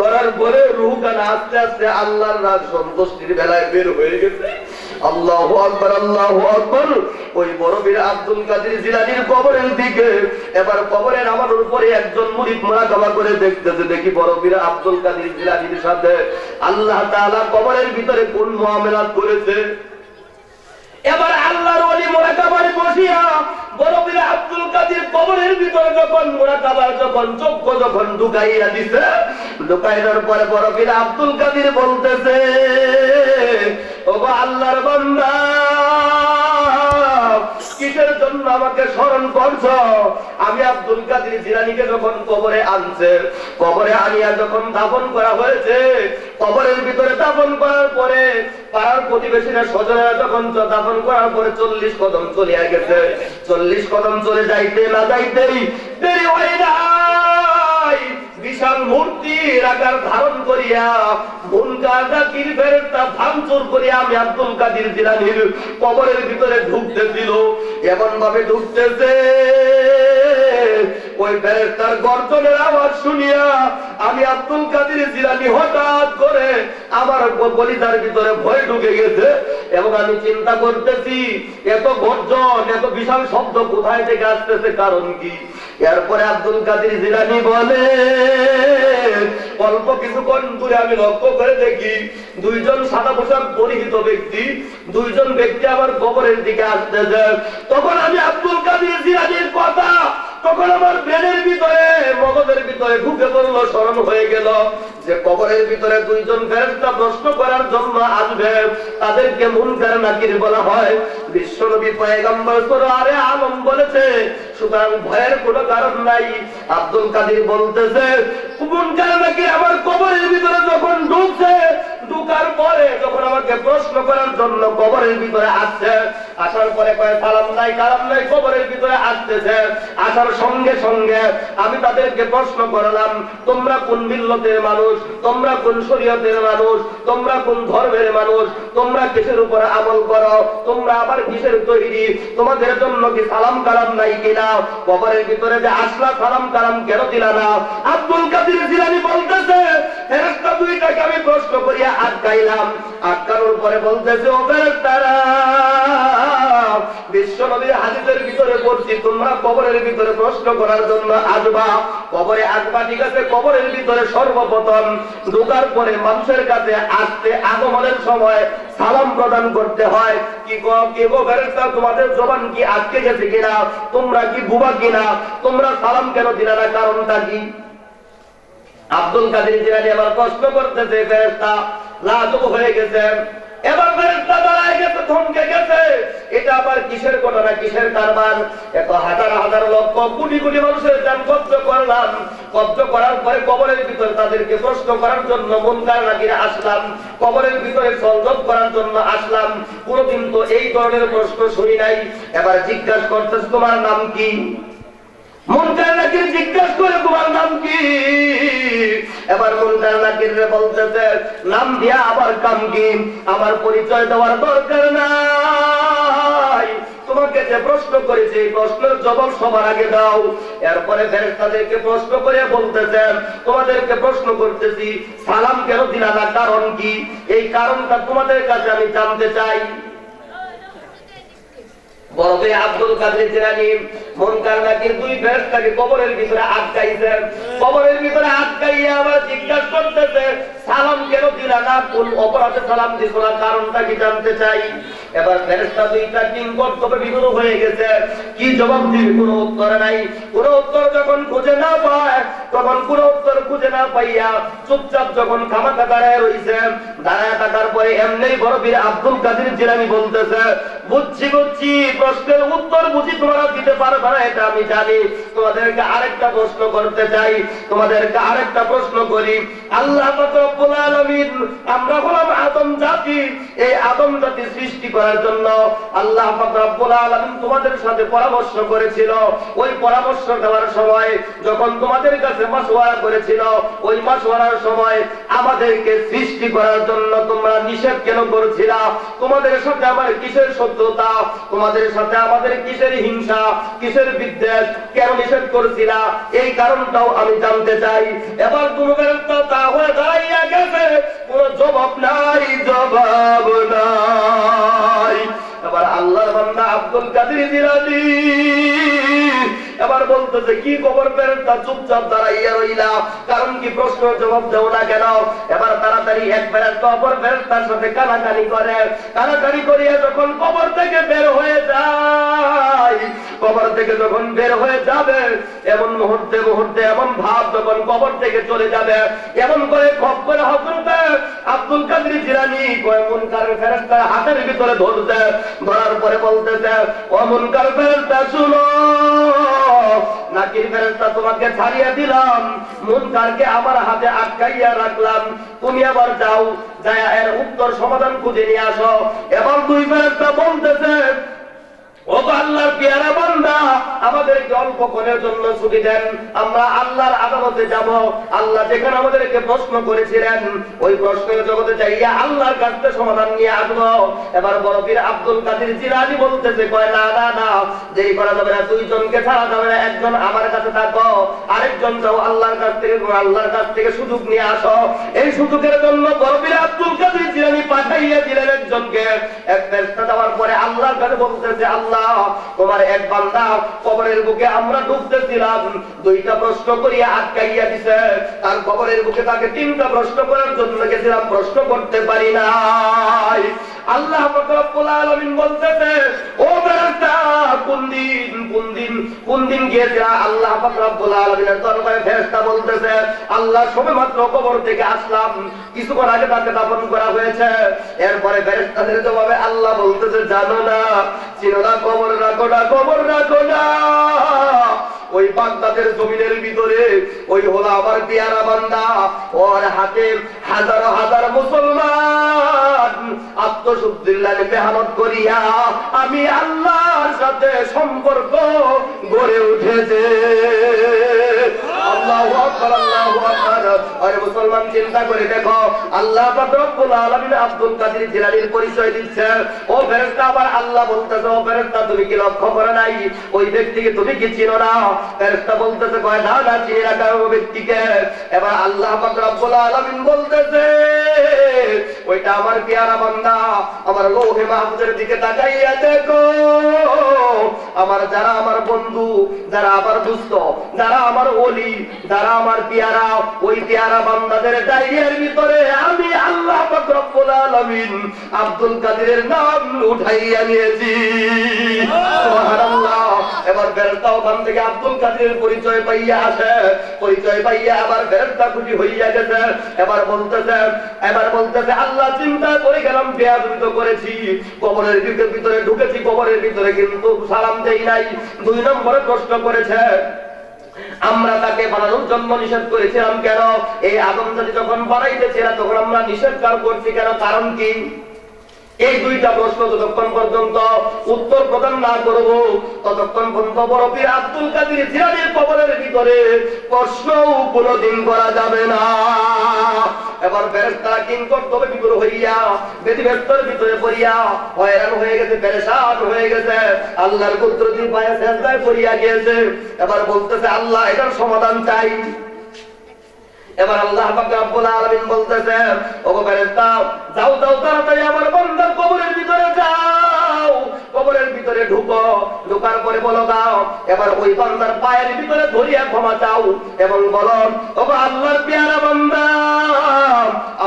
ধরার পরে রূহখানা আস্তে আস্তে আল্লাহর রাজ সন্তুষ্টির বেলায় বের হয়ে গেছে। আল্লাহু আকবার, আল্লাহু আকবার। ওই বড় বীর আব্দুল কাদের জিলানীর কবরের দিকে এবার কবরে নামানোর পরে একজন মুরিদ মুরাকাবা করে দেখতেছে, দেখি বড় বীর আব্দুল কাদের জিলানীর সাথে আল্লাহ তাআলা কবরের ভিতরে কোন মুআমালাত করেছে। এবার আল্লাহর ওলি মুরাকাবায় বসিয়া বড় বীর আব্দুল কাদের কবরের ভিতরে যখন মুরাকাবার যখন চক্ষু যখন ঢুকাইয়া দিছে, ঢুকাইবার পরে বড় বীর আব্দুল কাদের বলতেছে, ওগো আল্লাহর বান্দা, কিসের জন্য আমাকে স্মরণ করছো? আমি আব্দুল কাদের জিলানীকে যখন কবরে আনছে, কবরে আনিয়া যখন দাফন করা হয়েছে, কবরের ভিতরে দাফন করার পরে পাড়ার প্রতিবেশীরা স্বজনেরা যখন দাফন করার পরে 40 কদম চলিয়া গেছে, 40 কদম চলে যাইতে না যাইতেই দেরি হয় নাই, বিশাল মূর্তির আকার ধারণ করিয়া মুনকার নাকির ফেরেশতা ভাঙচুর করিয়া আমি আব্দুল কাদের জিলানীর কবরের ভিতরে ঢুকতেছিল। এমন ভাবে ঢুকতেছে ওই ফেরেশতার গর্জনের আওয়াজ শুনিয়া আমি আব্দুল কাদের জিলানী হঠাৎ করে আমার কলিজার ভিতরে ভয় ঢুকে গেছে এবং আমি চিন্তা করতেছি এত গর্জন, এত বিশাল শব্দ কোথায় থেকে আসতেছে, কারণ কি? এরপরে আব্দুল কাদের জিলানী বলে, অল্প কিছুক্ষণ দূরে আমি লক্ষ্য করে দেখি দুইজন সাদা পোশাক পরিহিত ব্যক্তি, দুইজন ব্যক্তি আমার কবরের দিকে আসতেছে। তখন আমি আব্দুল কাদের জিলানীর কথা তখন আমার ব্রেনের ভিতরে, মগজের ভিতরে ঢুকে পড়লো, স্মরণ হয়ে গেল যে কবরের ভিতরে দুইজন ফেরেশতা প্রশ্ন করার জন্য আসবে, তাদেরকে মুনকার নাকির বলা হয়। বিশ্বনবী পয়গম্বর সরওয়ারে আলম বলেছে, সুতরাং ভয়ের কোনো কারণ নাই। আব্দুল কাদের বলতেছে, মুনকার নাকির আমার কবরের ভিতরে যখন ঢুকছে, ঢুকার পরে যখন আমাকে প্রশ্ন করার জন্য কবরের ভিতরে আসছে, আসার পরে কয় সালাম নাই কালাম নাই, কবরের ভিতরে আসতেছে, আসার সঙ্গে সঙ্গে আমি তাদেরকে প্রশ্ন করলাম, তোমরা কোন মিল্লতের মানুষ, তোমরা কোন শরীয়তের মানুষ, তোমরা কোন ধর্মের মানুষ, তোমরা কিসের উপর আমল করো, তোমরা আবার কিসের তৈরি, তোমাদের জন্য কি সালাম কালাম নাই কিনা? কবরের ভিতরে যে আসলা, সালাম কালাম কেন দিলা না? আব্দুল কাদের জিলানী বলতেছে, ফেরেশতা দুইটাকে আমি প্রশ্ন করিয়া আটকাইলাম, আটকানোর পরে বলতেছে, ও ফেরেশতারা, বিশ্বনবীর হাদিসের ভিতরে পড়ছি তোমরা কবরের ভিতরে প্রশ্ন করার জন্য আসবা, কবরে আসবা, ঠিক আছে, কবরের ভিতরে সর্বপ্রথম ঢোকার পরে মানুষের কাছে আসতে আগমনের সময় সালাম প্রদান করতে হয়। কি গো ফেরেশতা, তোমাদের জবান কি আটকে গেছে কিনা? তোমরা কি বুবা কিনা? তোমরা সালাম কেন দিলা না? কারণটা কি? আব্দুল কাদের জিলানী আবার প্রশ্ন করতেছে, ফেরেশতা লাজুক হয়ে গেছে, এবার ফেরেশতা দাঁড়ায় গেছে, থমকে গেছে, এটা আবার কিসের ঘটনা, কিসের কারবার? এত হাজার হাজার লক্ষ কোটি কোটি মানুষের জান কব্জ করলাম, কব্জ করার পরে কবরের ভিতরে তাদেরকে প্রশ্ন করার জন্য মুনকার নাকির আসলাম, কবরের ভিতরে সলজব করার জন্য আসলাম, কোনদিন তো এই ধরনের প্রশ্ন শুনি নাই। এবার জিজ্ঞাসা করতেছে, তোমার নাম কি? মুনকার নাকির জিজ্ঞাসা করে, তোমার নাম কি? এবার মুনকার নাকির বলতেছে, নাম দিয়া আবার কাম কি? আমার পরিচয় দেওয়ার দরকার নাই, তোমাকে যে প্রশ্ন করেছে এই প্রশ্নের জবাব সবার আগে দাও। এরপরে ফেরেশতাদেরকে প্রশ্ন করে বলতেছে, তোমাদেরকে প্রশ্ন করতেছি সালাম কেন দিলা না, কারণ কি? এই কারণটা তোমাদের কাছে আমি জানতে চাই। বড় ভাই আব্দুল কাদের জিলানী মুনকার নাকির দুই ফেরেশতাকে কবরের ভিতরে আটকাইছে, কবরের ভিতরে আটকাইয়া আবার জিজ্ঞাসা করতেছে, সালাম কেন দিলা না, কোন অপরাধে সালাম দিছো না, কারণটা কি জানতে চাই। এবার ফেরেশতা দুইটা তিন কর্তব্যে বিমূঢ় হয়ে গেছে, কি জবাব দিবে? কোনো উত্তর নাই। কোনো উত্তর যখন খুঁজে না পায়, তখন কোনো উত্তর খুঁজে না পাইয়া চুপচাপ যখন খামাখা দাঁড়ায় রইছে, দাঁড়ায় থাকার পরে এমনি বড় বীর আব্দুল কাদের জিলানী বলতেছে, বুঝছি বুঝছি, প্রশ্নের উত্তর বুঝি তোমরা দিতে পারবে না, এটা আমি জানি। তোমাদেরকে আরেকটা প্রশ্ন করতে চাই, তোমাদেরকে আরেকটা প্রশ্ন করি। আল্লাহ পাক রব্বুল আলামিন, আমরা হলাম আদম জাতি, এই আদম জাতি সৃষ্টি করার জন্য আল্লাহ পাক রব্বুল আলামিন তোমাদের সাথে পরামর্শ করেছিল। ওই পরামর্শ দেওয়ার সময় যখন তোমাদের কাছে মাশওয়ারা করেছিল, ওই মাশওয়ারার সময় আমাদেরকে সৃষ্টি করার জন্য তোমরা নিষেধ কেন করেছিলা? তোমাদের সাথে আমার কিসের শত্রুতা, তোমাদের সাথে আমাদের কিসের হিংসা, কিসের বিদ্বেষ, কেন নিষেধ করেছিলা? এই কারণটাও আমি জানতে চাই। এবার তোমাদের তো তা হয়ে দাঁড়াইয়া গেছে, কোনো জবাব নাই, জবাব নাই। এবার আল্লাহর বান্দা আব্দুল কাদের জিলানী এবার বলতেছে, কি খবর ফেরেশতা? চুপচাপ দাঁড়াইয়া রইলা, কারণ কি? প্রশ্ন জবাব দেও না কেন? এবার তাড়াতাড়ি এক ফেরেশতা অপর ফেরেশতার সাথে কানাকানি করে, কানাকানি করিয়া যখন কবর থেকে বের হয়ে যায়, কবর থেকে যখন বের হয়ে যাবে, এমন মুহূর্তে মুহূর্তে এমন ভাব যখন কবর থেকে চলে যাবে, এমন করে খপ করে হযরত আব্দুল কাদের জিলানী মুনকার ফেরেশতার হাতের ভিতরে ধরতে, ধরার পরে বলতেছে, ও মুনকার ফেরেশতা শুনো, নাকির ফেরেশতা তোমাকে ছাড়িয়ে দিলাম, মুনকারকে আমার হাতে আটকাইয়া রাখলাম, তুমি আবার যাও, যায় এর উত্তর সমাধান খুঁজে নিয়ে আসো। এবার দুই ফেরেশতা বলতেছে, ও আল্লাহর পেয়ারা বান্দা, আমাদেরকে অল্প ক্ষণের জন্য ছুটি দেন, আমরা আল্লাহর আদালতে যাব। আল্লাহ যেখানে আমাদেরকে প্রশ্ন করেছিলেন ওই প্রশ্নের জগতে যাইয়া আল্লাহর কাছে সমাধান নিয়ে আসবো। এবার বড় পীর আব্দুল কাদের জিলানী বলতেছে, কয় না না না, দেরি করা যাবে না, দুইজনকে ছাড়া যাবে না, একজন আমার কাছে থাকো, আরেকজন যাও আল্লাহর কাছ থেকে সুযোগ নিয়ে আসো। এই সুযোগের জন্য বড় পীর আব্দুল কাদের জিলানী পাঠাইয়া দিলেন একজনকে। এক ফেরেশতা যাওয়ার পরে আল্লাহর কাছে বলতেছে, আল্লাহ তোমার এক বান্দা কবরের বুকে আমরা ঢুকতেছিলাম, দুইটা প্রশ্ন করিয়া আটকাইয়া দিছে, তার কবরের বুকে তাকে তিনটা প্রশ্ন করার জন্য গেছিলাম, প্রশ্ন করতে পারি নাই। আল্লাহ পাক রব্বুল আলামিন বলতেছে, ও ফেরেশতা কোন দিন গিয়েছিলা? আল্লাহ পাক রব্বুল আলামিনের দরবারে ফেরেশতা বলতেছে, আল্লাহ সবেমাত্র কবর থেকে আসলাম, কিছুক্ষণ আগে তাকে দাফন করা হয়েছে। এরপরে ফেরেশতাদের জবাবে আল্লাহ বলতেছে, জানো না, চিনো না, কবর রাখো না, কবর রাখো না। ওই বাগদাদের জমিনের ভিতরে ওই হলো আমার পেয়ারা বান্দা, ওর হাতে হাজার হাজার মুসলমান আত্মশুদ্ধির লাগে মেহনত করিয়া আমি আল্লাহর সাথে সম্পর্ক গড়ে উঠেছে। আল্লাহু আকবার, আল্লাহু আকবার। আরে মুসলমান, চিন্তা করে দেখো, আল্লাহ পাক রব্বুল আলামিন আব্দুল কাদের জিলানীর পরিচয় দিচ্ছে। ও ফেরেশতা, আবার আল্লাহ বলতেছে, ও ফেরেশতা তুমি কি লক্ষ্য করে নাই ওই ব্যক্তিকে তুমি কি চিনো না? ফেরেশতা বলতেছে, কয় না না, চিনি না কারো ব্যক্তিকে। এবার আল্লাহ পাক রব্বুল আলামিন বলতেছে, ওইটা আমার পেয়ারা বান্দা, আমার লৌহে মাহফুজের দিকে তাকাইয়া দেখো, আমার যারা আমার বন্ধু, যারা আমার দুস্থ, যারা আমার ওলি, যারা আমার পেয়ারা, ওই পেয়ারা বান্দাদের ডায়েরির ভিতরে আমি আল্লাহ পাক রব্বুল আলামিন আব্দুল কাদেরের নাম উঠাইয়া নিয়েছি। সুবহানাল্লাহ। এবার ফেরেশতা ওখান থেকে আব্দুল কাদেরের পরিচয় পাইয়া আসে, পরিচয় পাইয়া আবার ফেরেশতা খুশি হইয়া গেছে। এবার বলতেছে আল্লাহ, চিন্তা করে গেলাম, বেয়াদবি করেছি, কবরের ভিতরে ঢুকেছি, কবরের ভিতরে কিন্তু সালাম দেই নাই। 2 নম্বরে প্রশ্ন করেছে, আমরা তাকে বানানোর জন্য নিষেধ করেছিলাম কেন? এই আদম জাতি যখন বানাইতেছিল তখন আমরা নিষেধ করছি কেন? কারণ কি? এই 2টা প্রশ্ন যতক্ষণ পর্যন্ত উত্তর প্রদান না করব ততক্ষণ পর্যন্ত বড় পীর আব্দুল কাদের জিলানীর কবরের ভিতরে প্রশ্ন কোনদিন করা যাবে না। এবার ফেরেশতারা কিংকর্তব্যে বিমূঢ় হইয়া ব্যতিব্যস্তর ভিতরে পড়িয়া হয়রান হয়ে গেছে, পেরেশান হয়ে গেছে, আল্লাহর কুদরতি পায়ে সিজদায় পড়িয়া গিয়েছে। এবার বলতেছে, আল্লাহ এটার সমাধান চাই। এবার আল্লাহ পাক রব্বুল আলামিন বলতেছে, ওগো ফেরেশতা, যাও যাও, তাড়াতাড়ি আমার বান্দার কবরের ভিতরে যাও, কবরের ভিতরে ঢুকো, ঢোকার পরে বলো দাও, এবার ওই বান্দার পায়ের ভিতরে ধরিয়া ক্ষমা চাও এবং বলো, ওগো আল্লাহর পেয়ারা বান্দা,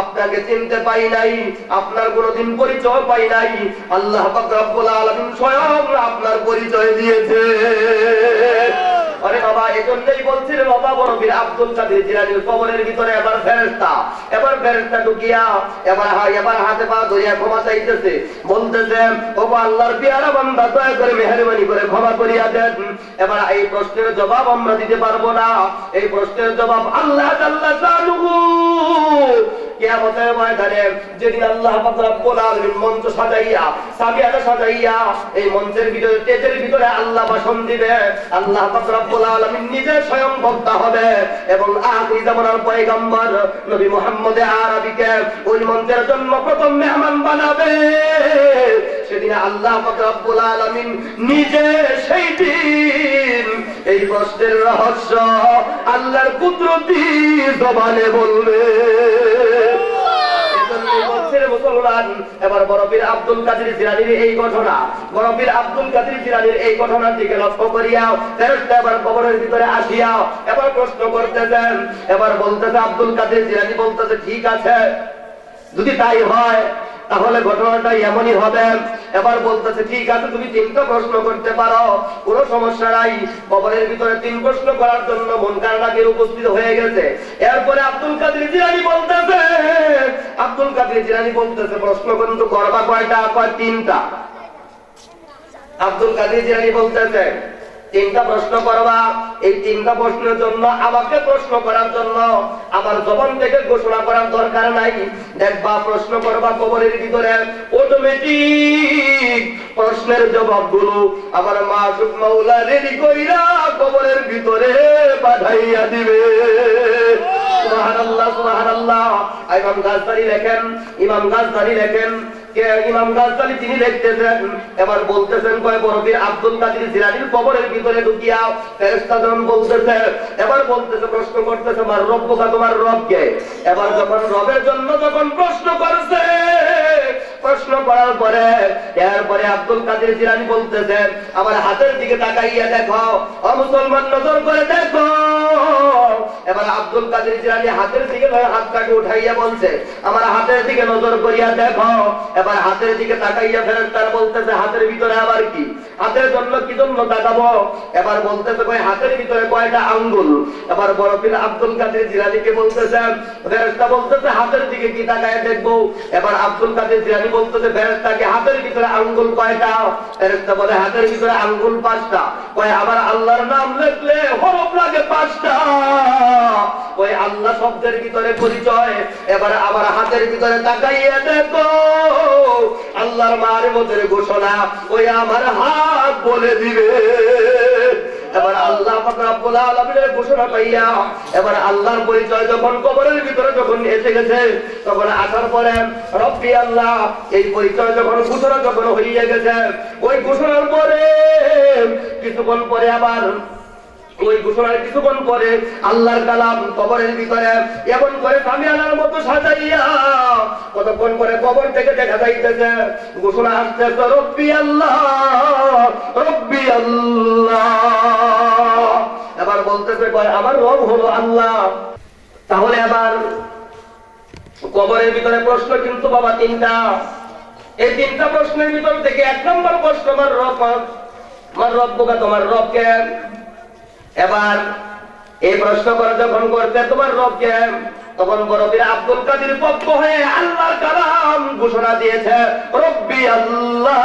আপনাকে চিনতে পাই নাই, আপনার কোনদিন পরিচয় পাই নাই, আল্লাহ পাক রব্বুল আলামিন স্বয়ং আপনার পরিচয় দিয়েছে। আরে বাবা, এজন্যই বলছিল বাবা, বড় পীর আব্দুল কাদের জিলানীর কবরের ভিতরে এবার ফেরেশতা ঢুকিয়া এবার হাতে পা ধরিয়া ক্ষমা চাইতেছে, বলতেছে, ওগো আল্লাহর পেয়ারা বান্দা, দয়া করে মেহেরবানি করে ক্ষমা করিয়া দেন। এবার এই প্রশ্নের জবাব আমরা দিতে পারবো না, এই প্রশ্নের জবাব আল্লাহ জাল্লা শানুহু কিয়ামতের ময়দানে যেদিন আল্লাহ পাক রব্বুল আলামিন মঞ্চ সাজাইয়া, সামিয়ানা সাজাইয়া, এই মঞ্চের ভিতরে, স্টেজের ভিতরে আল্লাহ ভাষণ দিবে। আল্লাহ পাক রব্বুল আলামিন নিজে স্বয়ং বক্তা হবে এবং আখির জামানার পয়গম্বর নবী মুহাম্মদ আরবিকে ওই মঞ্চের জন্য প্রথম মেহমান বানাবে। সেদিন আল্লাহ পাক রব্বুল আলামিন নিজে সেই দিন এই প্রশ্নের রহস্য আল্লাহর কুদরতি জবানে বলবে। মুসলমান, এবার বড় পীর আব্দুল কাদের জিলানীর এই ঘটনা, বড় পীর আব্দুল কাদের জিলানীর এই ঘটনার দিকে লক্ষ্য করিয়া ফেরেশতা এবার কবরের ভিতরে আসিয়া এবার প্রশ্ন করতেছেন। এবার বলতেছে আব্দুল কাদের জিলানী বলতেছে, ঠিক আছে, যদি তাই হয় তাহলে ঘটনাটা এমনই হবে। এবার বলতেছে, ঠিক আছে, তুমি 3টা প্রশ্ন করতে পারো, কোনো সমস্যা নাই। কবরের ভিতরে 3 প্রশ্ন করার জন্য মুনকার নাকির উপস্থিত হয়ে গেছে। এরপরে আব্দুল কাদের জিলানী বলতেছে, প্রশ্ন কিন্তু করবা কয়টা? কয় 3টা। আব্দুল কাদের জিলানী বলতেছে, 3টা প্রশ্ন করবা। এই 3টা প্রশ্নের জন্য আমাকে প্রশ্ন করার জন্য আমার জবান থেকে ঘোষণা করার দরকার নাই। দেখবা, প্রশ্ন করবা কবরের ভিতরে অটোমেটিক প্রশ্নের জবাবগুলো আমার মাসুক মাওলা রেডি কইরা কবরের ভিতরে পাঠাইয়া দিবে। সুবহানাল্লাহ সুবহানাল্লাহ। ইমাম গাজদালি লেখেন, ইমাম গাজদালি লেখেন, ইমাম গাজদালি তিনি লিখতেছেন, এবার বলতেছেন কয় বরফির আব্দুল কাদের জিলানীর কবরের ভিতরে ঢুকিয়া ফেরেশতা যখন বলতেছে, এবার বলতেছে, প্রশ্ন করতেছে, আমার রব্বুকা, তোমার রব কে? এবার যখন রবের জন্য যখন প্রশ্ন করছে, প্রশ্ন করার পরে এরপরে আব্দুল কাদের জিলানী বলতেছে, আমার হাতের দিকে তাকাইয়া দেখো, ও মুসলমান নজর করে দেখো। এবার আব্দুল কাদের জিলানী হাতের দিকে হাতটাকে উঠাইয়া বলছে, আমার হাতের দিকে নজর করিয়া দেখো। এবার হাতের দিকে তাকাইয়া ফেরেশতারা বলতেছে, হাতের ভিতরে আবার কি? হাতের জন্য কি জন্য তাকাবো? এবার বলতেছে, কই হাতের ভিতরে কয়টা আঙ্গুল? এবার বরফির আব্দুল কাদের জিলানীকে বলতেছে, ফেরেশতা বলতেছে, হাতের দিকে কি তাকায় দেখবো? এবার আব্দুল কাদের জিলানী বলতেছে ফেরেশতাকে, হাতের ভিতরে আঙ্গুল কয়টা? ফেরেশতা বলে, হাতের ভিতরে আঙ্গুল 5টা। কয় আবার আল্লাহর নাম লিখলে হরফ লাগে 5টা। ওই আল্লাহ শব্দের ভিতরে পরিচয়। এবার আবার হাতের ভিতরে তাকাইয়া দেখো, আল্লাহর মারিফতের ঘোষণা ওই আমার হাত বলে দিবে। এবার আল্লাহ পাক রব্বুল আলামিনের ঘোষণা পাইয়া এবার আল্লাহর পরিচয় যখন কবরের ভিতরে যখন এসে গেছে, তখন আসার পরে রব্বি আল্লাহ এই পরিচয় যখন ঘোষণা যখন হইয়া গেছে, ওই ঘোষণার পরে কিছুক্ষণ পরে আবার ওই ঘোষণার কিছুক্ষণ পরে আল্লাহর কালাম কবরের ভিতরে এমন করে সামিয়ানার মতো সাজাইয়া কতক্ষণ পরে কবর থেকে দেখা যাইতেছে, ঘোষণা আসতেছে, রব্বি আল্লাহ, রব্বি আল্লাহ। এবার বলতেছে, কয় আমার রব হলো আল্লাহ। তাহলে এবার কবরের ভিতরে প্রশ্ন কিন্তু বাবা 3টা। এই 3টা প্রশ্নের ভিতর থেকে 1 নম্বর প্রশ্ন, আমার রব, আমার রব্বুকা, তোমার রব কে? এবার এই প্রশ্ন করে যখন করতে, তোমার রব কে? তখন বরফির আব্দুল কাদের পক্ষ হয়ে আল্লাহর কালাম ঘোষণা দিয়েছে, রব্বি আল্লাহ,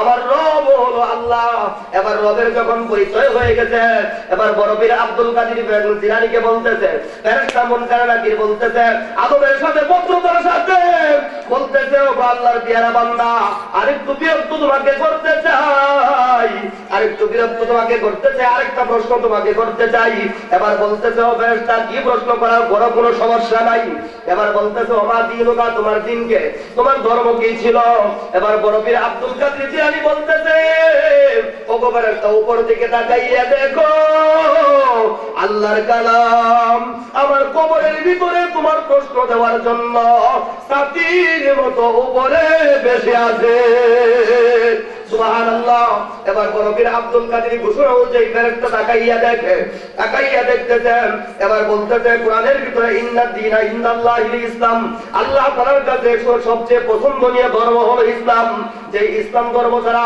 আমার রব হলো আল্লাহ। এবার রবের যখন পরিচয় হয়ে গেছে, এবার বরফির আব্দুল কাদের জিলানীকে বলতেছে, ফেরেশতা মুনকার নাকির বলতেছে, আদবের সাথে ভদ্রতার সাথে বলতেছে, ও আল্লাহর পিয়ারা বান্দা, আরেকটু বিরক্ত তোমাকে করতে চাই, আরেকটু বিরক্ত তোমাকে করতে চাই, আরেকটা প্রশ্ন তোমাকে করতে চাই। এবার বলতেছে, ও ফেরেশতা, কি প্রশ্ন করার বড় কোনো সমস্যা নাই। এবার বলতেছে, ওমা দিনুকা, তোমার দিনকে, তোমার ধর্ম কি ছিল? এবার বরফির আব্দুল কাদের জিলানী বলতেছে, ও গো ফেরেশতা, উপর দিকে তাকাইয়া দেখো, আল্লাহর কালাম আমার কবরের ভিতরে তোমার প্রশ্ন দেওয়ার জন্য ছাতির মতো উপরে বেশি আছে। সুবহানাল্লাহ। এবার বরফির আব্দুল কাদের ঘোষণা অনুযায়ী ফেরেশতা তাকাইয়া দেখে, তাকাইয়া দেখতেছেন, এবার বলতেছে, কোরআনের ভিতরে ইন্নাদ দীনা ইনদাল্লাহিল ইসলাম, আল্লাহ তাআলার কাছে সবচেয়ে পছন্দনীয় ধর্ম হলো ইসলাম। যে ইসলাম ধর্ম ছাড়া,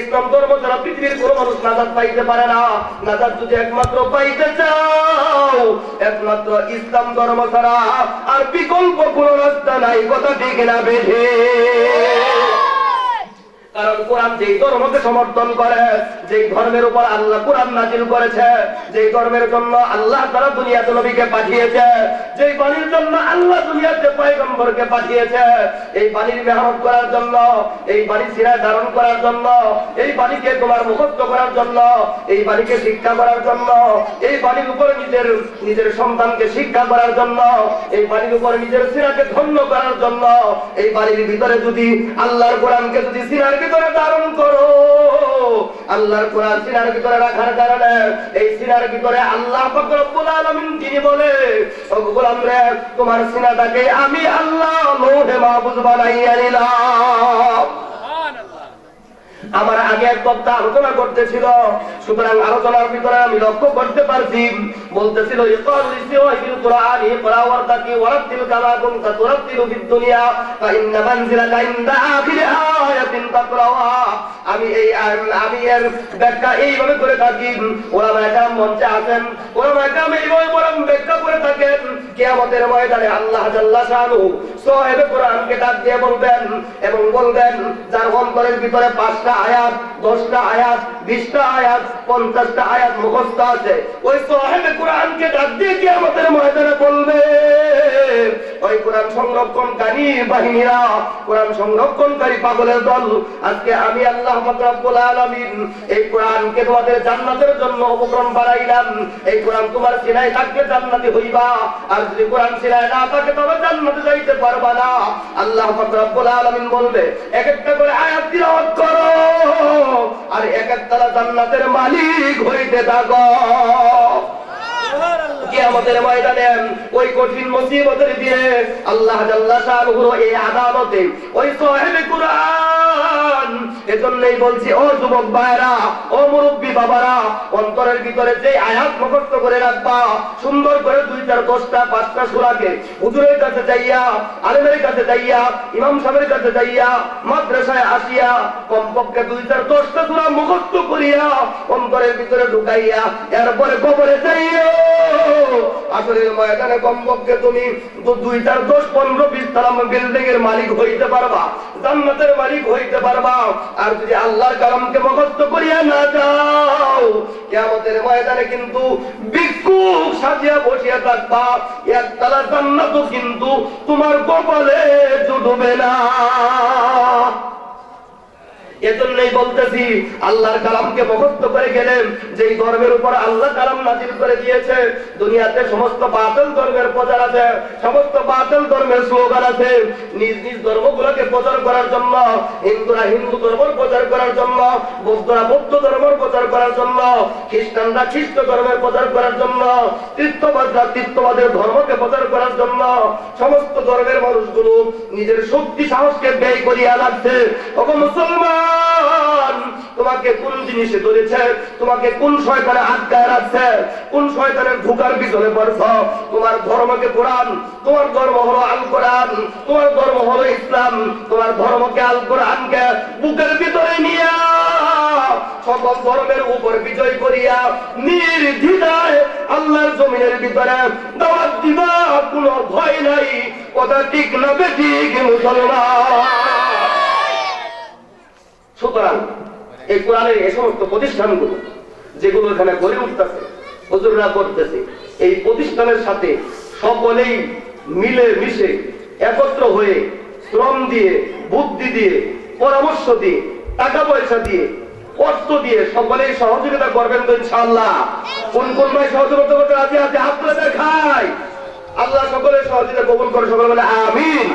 ইসলাম ধর্ম ছাড়া পৃথিবীর কোনো মানুষ নাজাত পাইতে পারে না। নাজাত যদি একমাত্র পাইতে চাও, একমাত্র ইসলাম ধর্ম ছাড়া আর বিকল্প কোনো রাস্তা নাই। কথা ঠিক না বেশি? কারণ কোরআন যেই ধর্মকে সমর্থন করে, যেই ধর্মের উপর আল্লাহ কোরআন নাযিল করেছে, যেই ধর্মের জন্য আল্লাহ তাআলা দুনিয়াতে নবীকে পাঠিয়েছে, যেই বাণীর জন্য আল্লাহ দুনিয়াতে পয়গম্বরকে পাঠিয়েছে, এই বাণীর মেহনত করার জন্য, এই বাণী সিরায় ধারণ করার জন্য, এই বাণীকে তোমার মুখস্থ করার জন্য, এই বাণীকে শিক্ষা করার জন্য, এই বাণীর উপরে নিজের সন্তানকে শিক্ষা করার জন্য, এই বাণীর উপরে নিজের সিরাকে ধন্য করার জন্য, এই বাণীর ভিতরে যদি আল্লাহর কোরআনকে যদি সিরার ভিতরে ধারণ করো, আল্লাহর কোরআন সিনার ভিতরে রাখার কারণে এই সিনার ভিতরে আল্লাহ পাক রব্বুল আলামিন তিনি বলে, ও গোলাম রে, তোমার সিনাটাকে আমি আল্লাহ লৌহে মাহফুজ বানাইয়া নিলাম। আমার আগে এক বক্তা আলোচনা করতেছিল, সুতরাং আলোচনার ভিতরে আমি লক্ষ্য করতে পারছি, বলতেছিল, আমি এর ব্যাখ্যা এইভাবে করে থাকি, ওলামা একরাম মঞ্চে আছেন, ওলামা একরাম এইভাবে ব্যাখ্যা করে থাকেন, কিয়ামতের ময়দানে আল্লাহ জাল্লা শানুহু সাহেবে কোরআনকে ডাক দিয়ে বলবেন এবং বলবেন, যার অন্তরের ভিতরে 5টা আয়াত, 10টা আয়াত, 20টা আয়াত, 50টা আয়াত মুখস্থ আছে, ওই সাহেবে কোরআনকে ডাক দিয়ে কিয়ামতের ময়দানে বলবে, ওই কোরআন সংরক্ষণকারী বাহিনীরা, কোরআন সংরক্ষণকারী পাগলের দল, আজকে আমি আল্লাহ পাক রব্বুল আলামিন এই কোরআনকে তোমাদের জান্নাতের জন্য উপকরণ বানাইলাম। এই কোরআন তোমার সিনায় থাকলে জান্নাতি হইবা, আর যদি কোরআন সিনায় না থাকে তবে জান্নাতে যাইতে পারবা না। আল্লাহ পাক রব্বুল আলামিন বলবে এক একটা করে আয়াত তিলাওয়াত করো আর এক একটা জান্নাতের মালিক হইতে থাকো। কিয়ামতের ময়দানে ওই কঠিন মুসিবতের দিনে আল্লাহ জাল্লা শানুহু এই আদালতে ওই সাহেবে কুরআন, এজন্যই বলছি ও যুবক ভাইরা, ও মুরব্বি বাবারা, অন্তরের ভিতরে যে আয়াত মুখস্থ করে রাখবা, সুন্দর করে 2, 4, 10টা 5টা সূরাকে হুজুরের কাছে যাইয়া, আলেমের কাছে যাইয়া, ইমাম সাহেবের কাছে যাইয়া, মাদ্রাসায় আসিয়া কমপক্ষে 2, 4, 10টা সূরা মুখস্থ করিয়া অন্তরের ভিতরে ঢুকাইয়া এরপরে কবরে যাইয়া আসরের ময়দানে কমপক্ষে তুমি 2, 4, 10, 15, 20 তলা বিল্ডিং এর মালিক হইতে পারবা, জান্নাতের মালিক হইতে পারবা। আর যদি আল্লাহর কালামকে মুখস্থ করিয়া না যাও, কিয়ামতের ময়দানে কিন্তু ভিক্ষুক সাজিয়া বসিয়া থাকবা, একতলা জান্নাতও কিন্তু তোমার কপালে জুটবে না। এজন্যই বলতেছি আল্লাহর কালামকে মুখস্থ করে গেলেন, যেই ধর্মের উপর আল্লাহ কালাম নাযিল করে দিয়েছে, দুনিয়াতে সমস্ত বাতিল ধর্মের প্রচার আছে, সমস্ত বাতিল ধর্মের স্লোগান আছে, নিজ নিজ ধর্মগুলোকে প্রচার করার জন্য, হিন্দুরা হিন্দু ধর্মের প্রচার করার জন্য, বৌদ্ধরা বৌদ্ধ ধর্মের প্রচার করার জন্য, খ্রিস্টানরা খ্রিস্ট ধর্মের প্রচার করার জন্য, তীর্থবাদরা তীর্থবাদের ধর্মকে প্রচার করার জন্য, সমস্ত ধর্মের মানুষগুলো নিজের শক্তি সাহসকে ব্যয় করিয়া লাগছে। ওগো মুসলমান, তোমাকে কোন জিনিসে ধরেছে, তোমাকে কোন শয়তানে আটকায় রাখছে, কোন শয়তানের ধোঁকার পিছনে পড়ছ? তোমার ধর্মকে কোরআন, তোমার ধর্ম হলো আল কোরআন, তোমার ধর্ম হলো ইসলাম, তোমার ধর্মকে আল কোরআনকে বুকের ভিতরে নিয়ে সকল ধর্মের উপর বিজয় করিয়া নির্দ্বিধায় আল্লাহর জমিনের ভিতরে দাওয়াত দিবা, কোনো ভয় নাই। কথা ঠিক না বেঠিক মুসলমান? সুতরাং এই কোরআনের এই সমস্ত প্রতিষ্ঠানগুলো যেগুলো এখানে গড়ে উঠতেছে, হুজুররা করতেছে, এই প্রতিষ্ঠানের সাথে সকলেই মিলে মিশে একত্র হয়ে শ্রম দিয়ে, বুদ্ধি দিয়ে, পরামর্শ দিয়ে, টাকা পয়সা দিয়ে, অর্থ দিয়ে সকলেই সহযোগিতা করবেন তো ইনশাআল্লাহ। কোন কোন ভাই সহযোগিতা করতে রাজি আছে? হাত তুলে দেখায়। আল্লাহ সকলের সহযোগিতা কবুল করে, সকলে বলে আমিন।